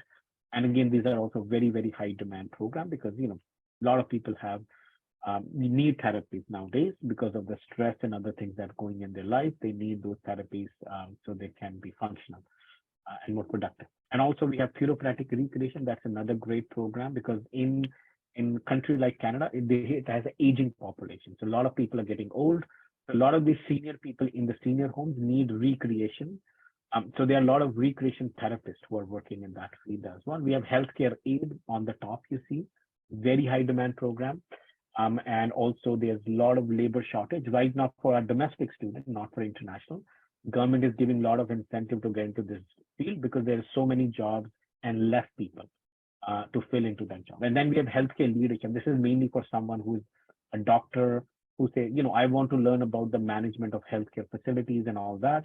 And again, these are also very, very high demand program because, a lot of people have need therapies nowadays because of the stress and other things that are going in their life. They need those therapies so they can be functional and more productive. And also we have therapeutic recreation. That's another great program because in country like Canada, it has an aging population. So a lot of people are getting old. So a lot of these senior people in the senior homes need recreation. So there are a lot of recreation therapists who are working in that field as well. We have healthcare aid on the top, you see, very high demand program. And also there's a lot of labor shortage right now for our domestic students, not for international. Government is giving a lot of incentive to get into this field because there are so many jobs and less people to fill into that job. And then we have healthcare leadership. This is mainly for someone who's a doctor who say, I want to learn about the management of healthcare facilities and all that.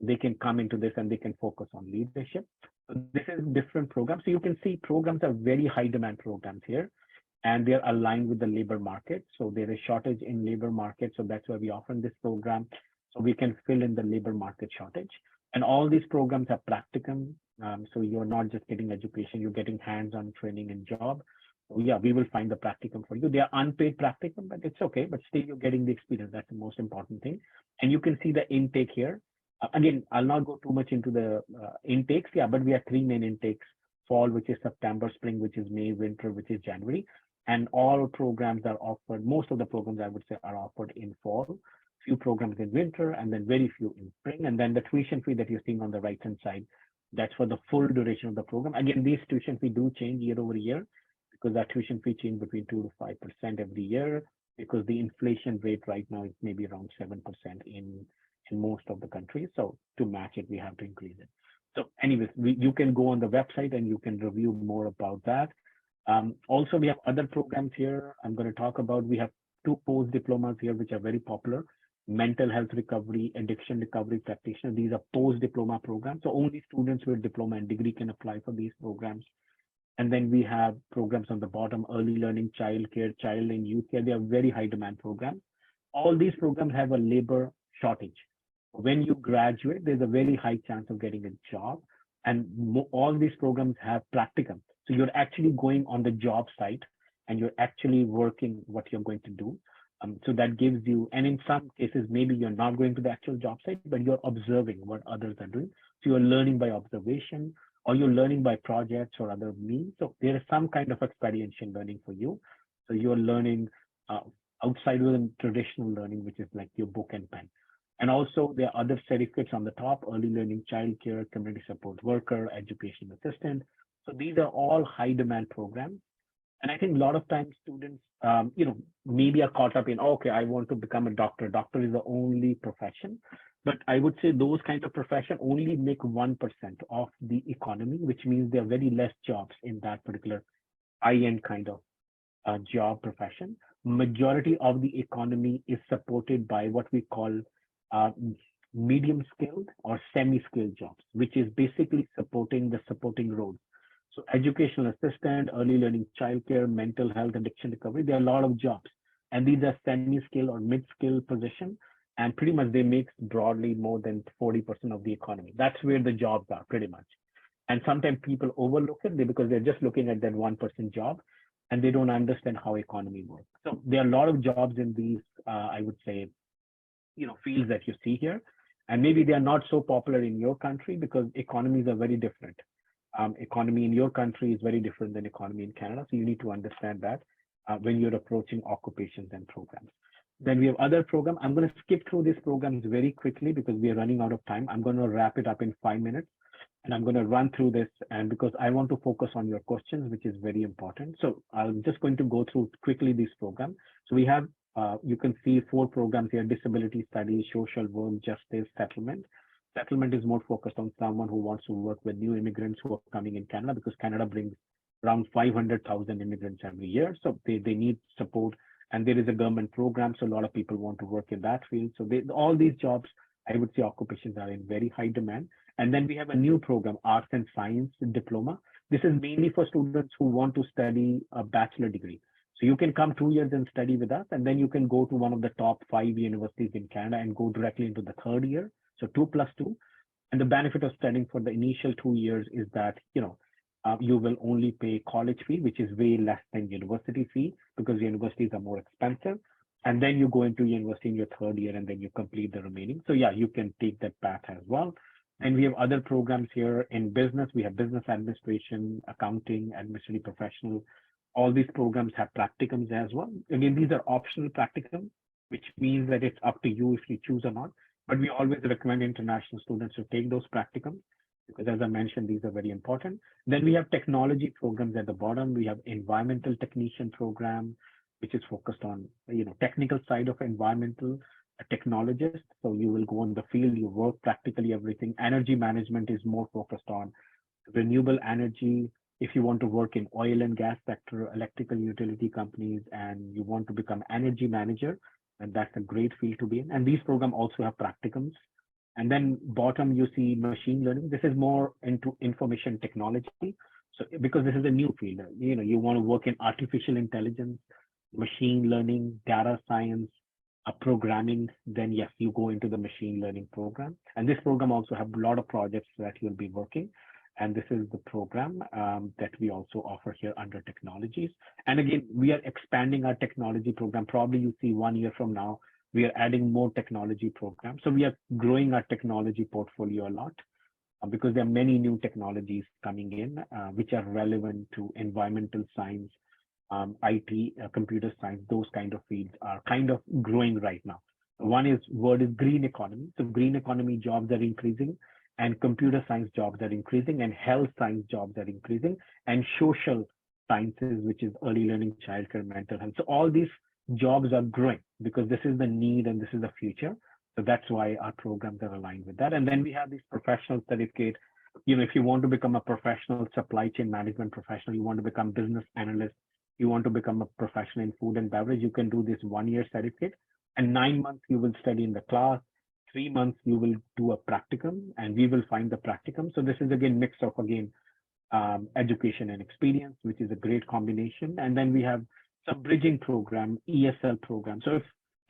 They can come into this and they can focus on leadership. So this is different programs. So you can see programs are very high demand programs here, and they're aligned with the labor market. So there is shortage in labor market. So that's why we offer this program. So we can fill in the labor market shortage. And all these programs are practicum. So you're not just getting education, you're getting hands-on training and job. So yeah, we will find the practicum for you. They are unpaid practicum, but it's okay. But still you're getting the experience. That's the most important thing. And you can see the intake here. Again, I'll not go too much into the intakes. Yeah, but we have 3 main intakes: fall, which is September; spring, which is May; winter, which is January. And all programs are offered. Most of the programs, I would say, are offered in fall. Few programs in winter, and then very few in spring. And then the tuition fee that you're seeing on the right-hand side, that's for the full duration of the program. Again, these tuition fee do change year over year because our tuition fee change between 2 to 5% every year, because the inflation rate right now is maybe around 7% in most of the country. So to match it, we have to increase it. So anyways, you can go on the website and you can review more about that. Also, we have other programs here I'm going to talk about. We have 2 post diplomas here, which are very popular: mental health recovery, addiction recovery practitioner. These are post diploma programs. So only students with diploma and degree can apply for these programs. And then we have programs on the bottom: early learning, childcare, child and youth care. They are very high demand programs. All these programs have a labor shortage. When you graduate, there's a very high chance of getting a job. And all these programs have practicum. So you're actually going on the job site and you're actually working what you're going to do. So that gives you, and in some cases, maybe you're not going to the actual job site, but you're observing what others are doing. So you're learning by observation, or you're learning by projects or other means. So there is some kind of experiential learning for you. So you're learning outside of the traditional learning, which is like your book and pen. And also there are other certificates on the top: early learning, childcare, community support worker, education assistant. So these are all high demand programs. And I think a lot of times students, maybe are caught up in, okay, I want to become a doctor. Doctor is the only profession. But I would say those kinds of professions only make 1% of the economy, which means there are very less jobs in that particular high-end kind of job profession. Majority of the economy is supported by what we call medium skilled or semi-skilled jobs, which is basically supporting the supporting roles. So educational assistant, early learning, childcare, mental health, addiction recovery, there are a lot of jobs. And these are semi-skilled or mid-skilled positions. And pretty much they make broadly more than 40% of the economy. That's where the jobs are pretty much. And sometimes people overlook it because they're just looking at that 1% job and they don't understand how economy works. So there are a lot of jobs in these, I would say, fields that you see here. And maybe they are not so popular in your country because economies are very different. Economy in your country is very different than economy in Canada. So you need to understand that when you're approaching occupations and programs. Then we have other programs. I'm going to skip through these programs very quickly because we are running out of time. I'm going to wrap it up in 5 minutes and I'm going to run through this, and because I want to focus on your questions, which is very important. So I'm just going to go through quickly these programs. So we have, you can see 4 programs here: disability studies, social work, justice, settlement. Settlement is more focused on someone who wants to work with new immigrants who are coming in Canada, because Canada brings around 500,000 immigrants every year. So they need support. And there is a government program, so a lot of people want to work in that field. So all these jobs, I would say occupations are in very high demand. And then we have a new program, Arts and Science Diploma. This is mainly for students who want to study a bachelor degree. So you can come 2 years and study with us, and then you can go to one of the top 5 universities in Canada and go directly into the 3rd year. So 2+2. And the benefit of studying for the initial 2 years is that, you will only pay college fee, which is way less than university fee because universities are more expensive. And then you go into university in your 3rd year and then you complete the remaining. So yeah, you can take that path as well. And we have other programs here in business. We have business administration, accounting, administrative professional. All these programs have practicums as well. Again, these are optional practicums, which means that it's up to you if you choose or not. But we always recommend international students to take those practicums, because as I mentioned, these are very important. Then we have technology programs at the bottom. We have environmental technician program, which is focused on, technical side of environmental technologist. So you will go on the field, you work practically everything. Energy management is more focused on renewable energy. If you want to work in oil and gas sector, electrical utility companies, and you want to become energy manager, and that's a great field to be in. And these programs also have practicums. And then bottom, you see machine learning. This is more into information technology. So because this is a new field, you want to work in artificial intelligence, machine learning, data science, programming, then yes, you go into the machine learning program. And this program also have a lot of projects that you'll be working. And this is the program that we also offer here under technologies. And again, we are expanding our technology program. Probably you see 1 year from now, we are adding more technology programs. So we are growing our technology portfolio a lot because there are many new technologies coming in, which are relevant to environmental science, IT, computer science. Those kind of fields are kind of growing right now. One word is green economy. So green economy jobs are increasing, and computer science jobs are increasing, and health science jobs are increasing, and social sciences, which is early learning, childcare, mental health. So all these jobs are growing because this is the need and this is the future. So that's why our programs are aligned with that. And then we have these professional certificate. If you want to become a professional supply chain management professional, you want to become business analyst, you want to become a professional in food and beverage, you can do this 1-year certificate. And 9 months you will study in the class. 3 months you will do a practicum, and we will find the practicum. So this is again mix of education and experience, which is a great combination. And then we have some bridging program, ESL program. So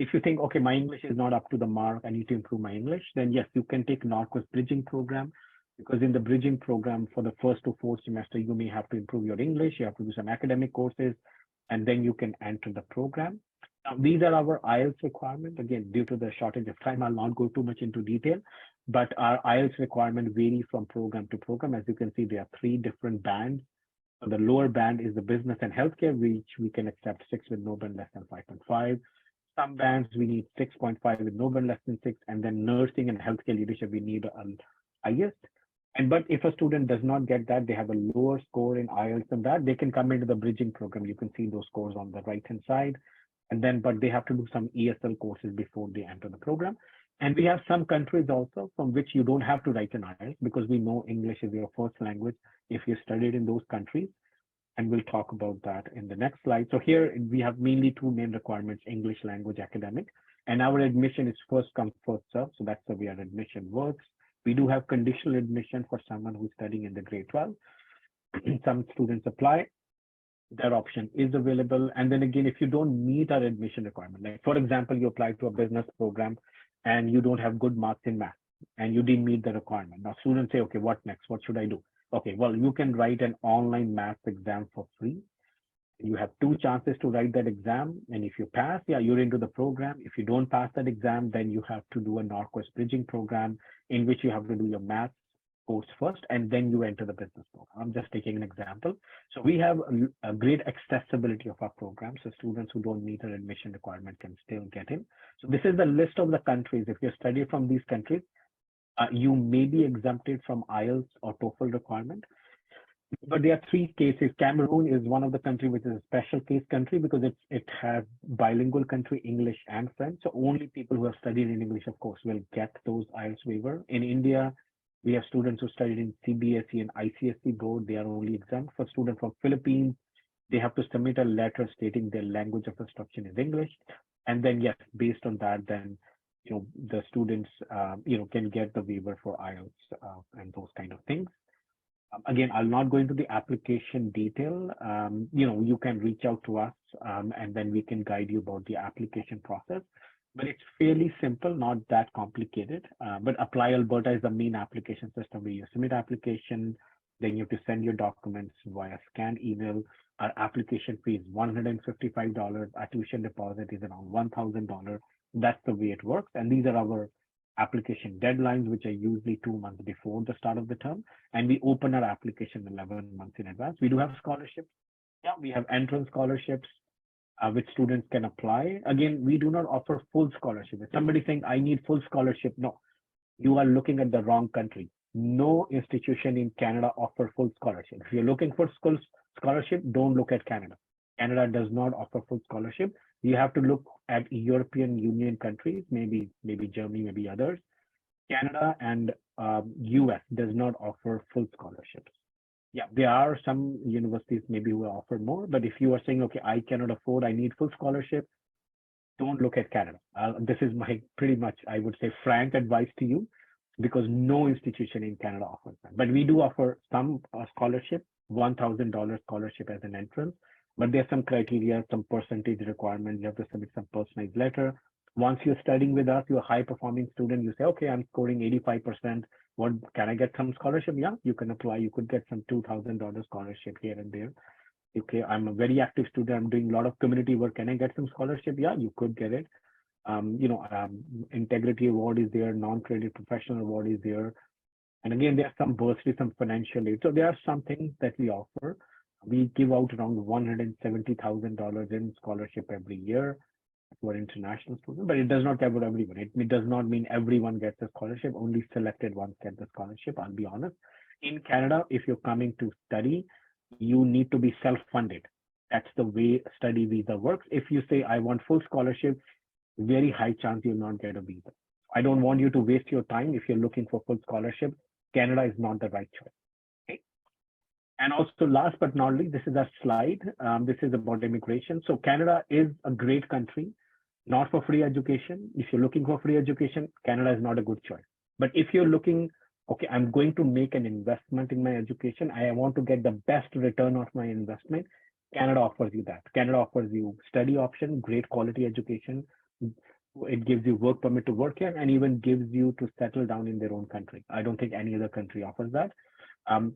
if you think, okay, my English is not up to the mark, I need to improve my English, then yes, you can take NorQuest bridging program, because in the bridging program for the 1st to 4th semester, you may have to improve your English, you have to do some academic courses, and then you can enter the program. Now, these are our IELTS requirements. Again, due to the shortage of time, I'll not go too much into detail, but our IELTS requirement vary from program to program. As you can see, there are 3 different bands. So the lower band is the business and healthcare, which we can accept 6 with no band less than 5.5. Some bands we need 6.5 with no band less than 6, and then nursing and healthcare leadership we need a highest. But if a student does not get that, they have a lower score in IELTS than that, they can come into the bridging program. You can see those scores on the right hand side. But they have to do some ESL courses before they enter the program. And we have some countries also from which you don't have to write an IELTS, because we know English is your first language if you studied in those countries. And we'll talk about that in the next slide. So here we have mainly 2 main requirements: English language, academic. And our admission is first come, first serve. So that's the way our admission works. We do have conditional admission for someone who's studying in the grade 12. Some students apply. That option is available. And then again, if you don't meet our admission requirement, like for example, you apply to a business program and you don't have good marks in math and you didn't meet the requirement. Now students say, okay, what next? What should I do? Okay, well, you can write an online math exam for free. You have 2 chances to write that exam. And if you pass, yeah, you're into the program. If you don't pass that exam, then you have to do a NorQuest bridging program in which you have to do your math course first, and then you enter the business program. I'm just taking an example. So we have a great accessibility of our program. So students who don't meet an admission requirement can still get in. So this is the list of the countries. If you study from these countries, you may be exempted from IELTS or TOEFL requirement. But there are 3 cases. Cameroon is one of the countries which is a special case country because it has bilingual country, English and French. So only people who have studied in English, of course, will get those IELTS waiver. In India, we have students who studied in CBSE and ICSE board. They are only exempt. For students from Philippines, they have to submit a letter stating their language of instruction is English. And then, yes, based on that, then the students can get the waiver for IELTS and those kind of things. Again, I'll not go into the application detail. You can reach out to us and then we can guide you about the application process. But it's fairly simple, not that complicated. But Apply Alberta is the main application system where you submit application, then you have to send your documents via scanned email. Our application fee is $155. Our tuition deposit is around $1,000. That's the way it works. And these are our application deadlines, which are usually 2 months before the start of the term. And we open our application 11 months in advance. We do have scholarships. Yeah, we have entrance scholarships, which students can apply. Again, we do not offer full scholarship. If somebody saying, I need full scholarship, no, you are looking at the wrong country. No institution in Canada offers full scholarship. If you're looking for full scholarship, don't look at Canada. Canada does not offer full scholarship. You have to look at European Union countries, maybe Germany, maybe others. Canada and US does not offer full scholarships. Yeah, there are some universities maybe who offer more, but if you are saying, okay, I cannot afford, I need full scholarship, don't look at Canada. This is my pretty much, I would say, frank advice to you, because no institution in Canada offers that. But we do offer some scholarship, $1,000 scholarship as an entrance, but there's some criteria, some percentage requirements. You have to submit some personalized letter. Once you're studying with us, you're a high performing student, you say, okay, I'm scoring 85%. What can I get some scholarship? Yeah, you can apply. You could get some $2,000 scholarship here and there. Okay, I'm a very active student. I'm doing a lot of community work. Can I get some scholarship? Yeah, you could get it. Integrity award is there. Non-credit professional award is there. And again, there's some bursary, some financial aid. So there are some things that we offer. We give out around $170,000 in scholarship every year for international students, but it does not cover everyone. It does not mean everyone gets a scholarship. Only selected ones get the scholarship. I'll be honest. In Canada, if you're coming to study, you need to be self-funded. That's the way study visa works. If you say, I want full scholarship, very high chance you'll not get a visa. I don't want you to waste your time. If you're looking for full scholarship, Canada is not the right choice. Okay. And also last but not least, this is a slide. This is about immigration. So Canada is a great country, not for free education. If you're looking for free education, Canada is not a good choice. But if you're looking, okay, I'm going to make an investment in my education, I want to get the best return of my investment, Canada offers you that. Canada offers you study option, great quality education. It gives you work permit to work here and even gives you to settle down in their own country. I don't think any other country offers that.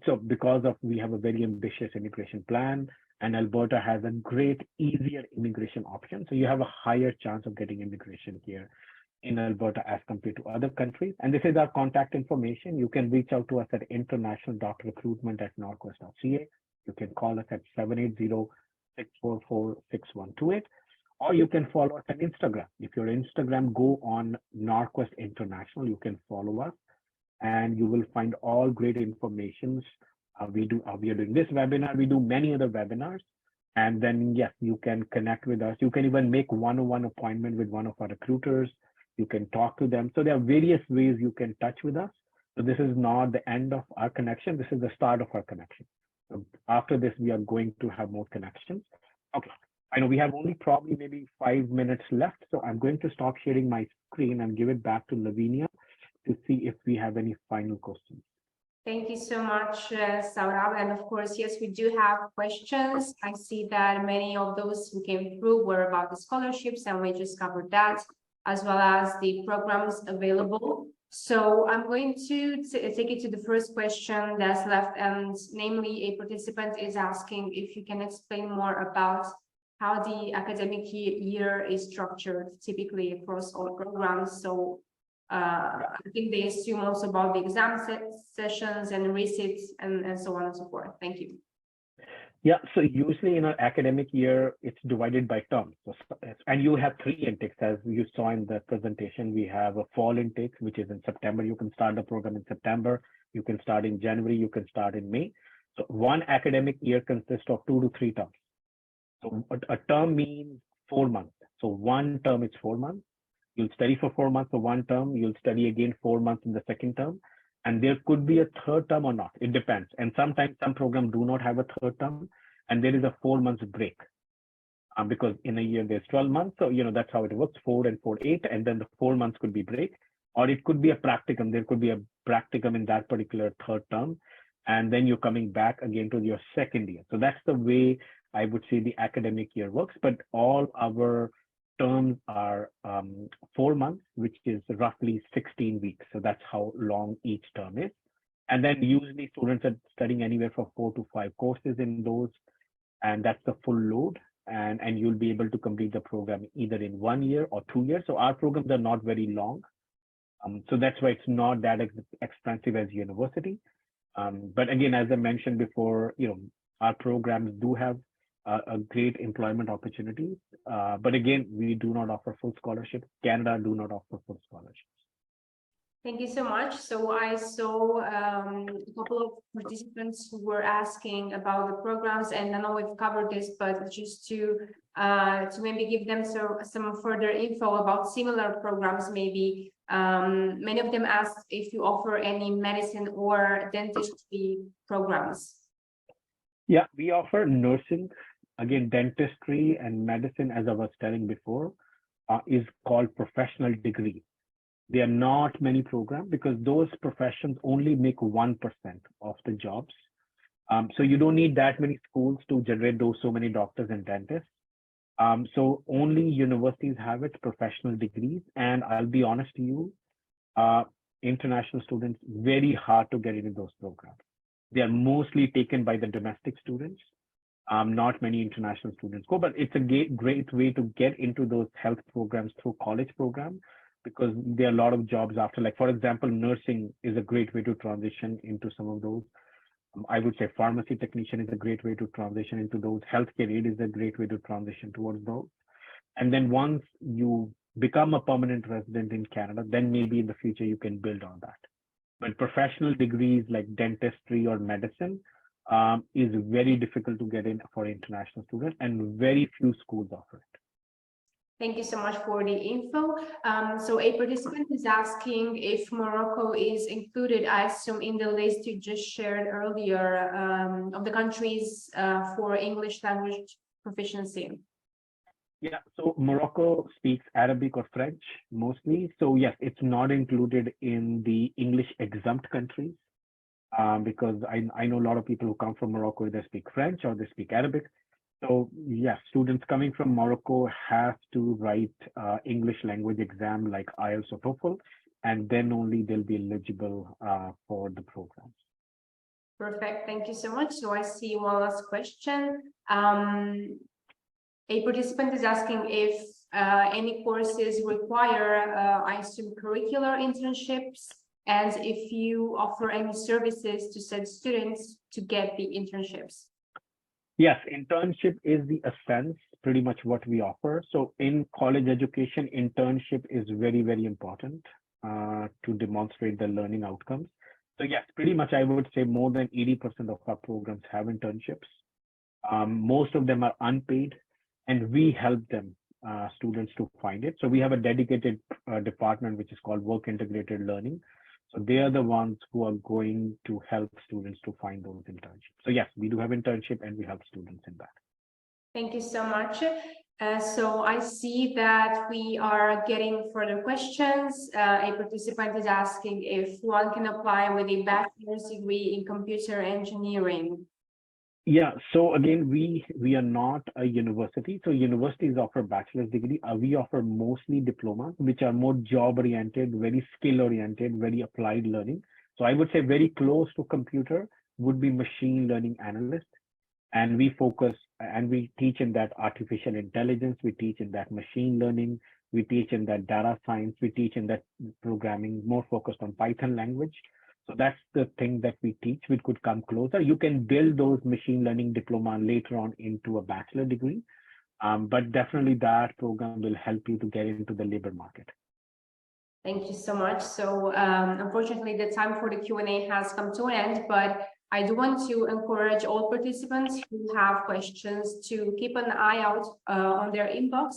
So because of we have a very ambitious immigration plan, and Alberta has a great, easier immigration option. So you have a higher chance of getting immigration here in Alberta as compared to other countries. And this is our contact information. You can reach out to us at international.recruitment@norquest.ca. You can call us at 780-644-6128, or you can follow us on Instagram. If you're on Instagram, go on NorQuest International. You can follow us, and you will find all great information. We are doing this webinar. We do many other webinars, and then yes, you can connect with us. You can even make one-on-one appointment with one of our recruiters. You can talk to them. So there are various ways you can touch with us. So this is not the end of our connection. This is the start of our connection. So after this, we are going to have more connections. Okay. I know we have only probably maybe 5 minutes left. So I'm going to stop sharing my screen and give it back to Lavinia to see if we have any final questions. Thank you so much, Saurabh. And of course, yes, we do have questions. I see that many of those who came through were about the scholarships, and we just covered that, as well as the programs available. So I'm going to take it to the first question that's left, and namely a participant is asking if you can explain more about how the academic year is structured typically across all programs. So I think they assume also about the exam sessions and resits and so on and so forth. Thank you. Yeah, so usually in our academic year, it's divided by terms. And you have 3 intakes, as you saw in the presentation. We have a fall intake, which is in September. You can start the program in September. You can start in January. You can start in May. So one academic year consists of 2 to 3 terms. So a term means 4 months. So one term is 4 months. You'll study for 4 months for one term. You'll study again 4 months in the second term. And there could be a third term or not. It depends. And sometimes some programs do not have a third term. And there is a 4 months break. Because in a year there's 12 months. So, that's how it works, 4 and 4, 8. And then the 4 months could be break. Or it could be a practicum. There could be a practicum in that particular third term. And then you're coming back again to your second year. So that's the way I would say the academic year works. But all our terms are 4 months, which is roughly 16 weeks. So that's how long each term is. And then usually students are studying anywhere from 4 to 5 courses in those, and that's the full load. And you'll be able to complete the program either in 1 year or 2 years. So our programs are not very long. So that's why it's not that expensive as university. But again, as I mentioned before, our programs do have a great employment opportunities. But again, we do not offer full scholarship. Canada do not offer full scholarships. Thank you so much. So I saw a couple of participants who were asking about the programs, and I know we've covered this, but just to maybe give them some further info about similar programs, maybe. Many of them asked if you offer any medicine or dentistry programs. Yeah, we offer nursing. Again, dentistry and medicine, as I was telling before, is called professional degree. There are not many programs because those professions only make 1% of the jobs. So you don't need that many schools to generate so many doctors and dentists. So only universities have it, professional degrees. And I'll be honest to you, international students, very hard to get into those programs. They are mostly taken by the domestic students. Not many international students go, but it's a great way to get into those health programs through college program, because there are a lot of jobs after, like, for example, nursing is a great way to transition into some of those. I would say pharmacy technician is a great way to transition into those. Healthcare aid is a great way to transition towards those. And then once you become a permanent resident in Canada, then maybe in the future you can build on that. But professional degrees like dentistry or medicine is very difficult to get in for international students, and very few schools offer it. Thank you so much for the info. So a participant is asking if Morocco is included, I assume, in the list you just shared earlier of the countries for English language proficiency. Yeah, so Morocco speaks Arabic or French mostly. So yes, it's not included in the English exempt countries because I know a lot of people who come from Morocco, they speak French or they speak Arabic. So yes, students coming from Morocco have to write English language exam like IELTS or TOEFL, and then only they'll be eligible for the program. Perfect, thank you so much. So I see one last question. A participant is asking if any courses require, I assume, curricular internships, and if you offer any services to said students to get the internships. Yes, internship is the essence, pretty much what we offer. So in college education, internship is very, very important to demonstrate the learning outcomes. So yes, pretty much I would say more than 80% of our programs have internships. Most of them are unpaid, and we help them, students, to find it. So we have a dedicated department which is called Work Integrated Learning. So they are the ones who are going to help students to find those internships. So yes, we do have internship and we help students in that. Thank you so much. So I see that we are getting further questions. A participant is asking if one can apply with a bachelor's degree in computer engineering. Yeah, so again, we are not a university. So universities offer bachelor's degree. We offer mostly diplomas, which are more job oriented, very skill oriented, very applied learning. So I would say very close to computer would be machine learning analyst. And we focus and we teach in that artificial intelligence, we teach in that machine learning, we teach in that data science, we teach in that programming, more focused on Python language. So that's the thing that we teach, which could come closer. You can build those machine learning diploma later on into a bachelor degree, but definitely that program will help you to get into the labor market. Thank you so much. So unfortunately, the time for the Q&A has come to an end, but I do want to encourage all participants who have questions to keep an eye out on their inbox,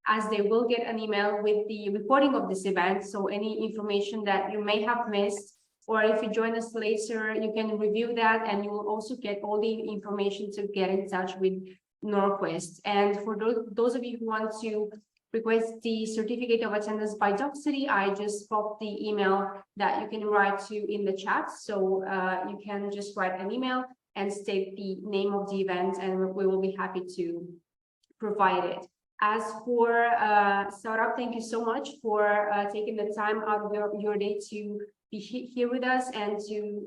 as they will get an email with the recording of this event. So any information that you may have missed, or if you join us later, you can review that, and you will also get all the information to get in touch with NorQuest. And for those of you who want to request the certificate of attendance by Docsity, I just popped the email that you can write to in the chat. So you can just write an email and state the name of the event, and we will be happy to provide it. As for Saurabh, thank you so much for taking the time out of your day to be here with us and to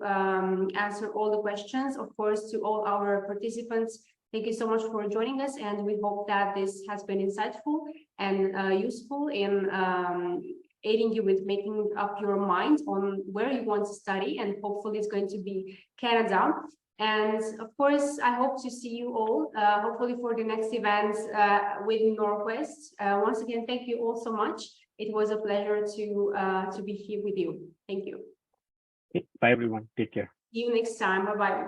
answer all the questions. Of course, to all our participants, thank you so much for joining us, and we hope that this has been insightful and useful in aiding you with making up your mind on where you want to study, and hopefully it's going to be Canada. And of course, I hope to see you all, hopefully for the next event with NorQuest. Once again, thank you all so much. It was a pleasure to be here with you. Thank you. Bye, everyone. Take care. See you next time. Bye-bye.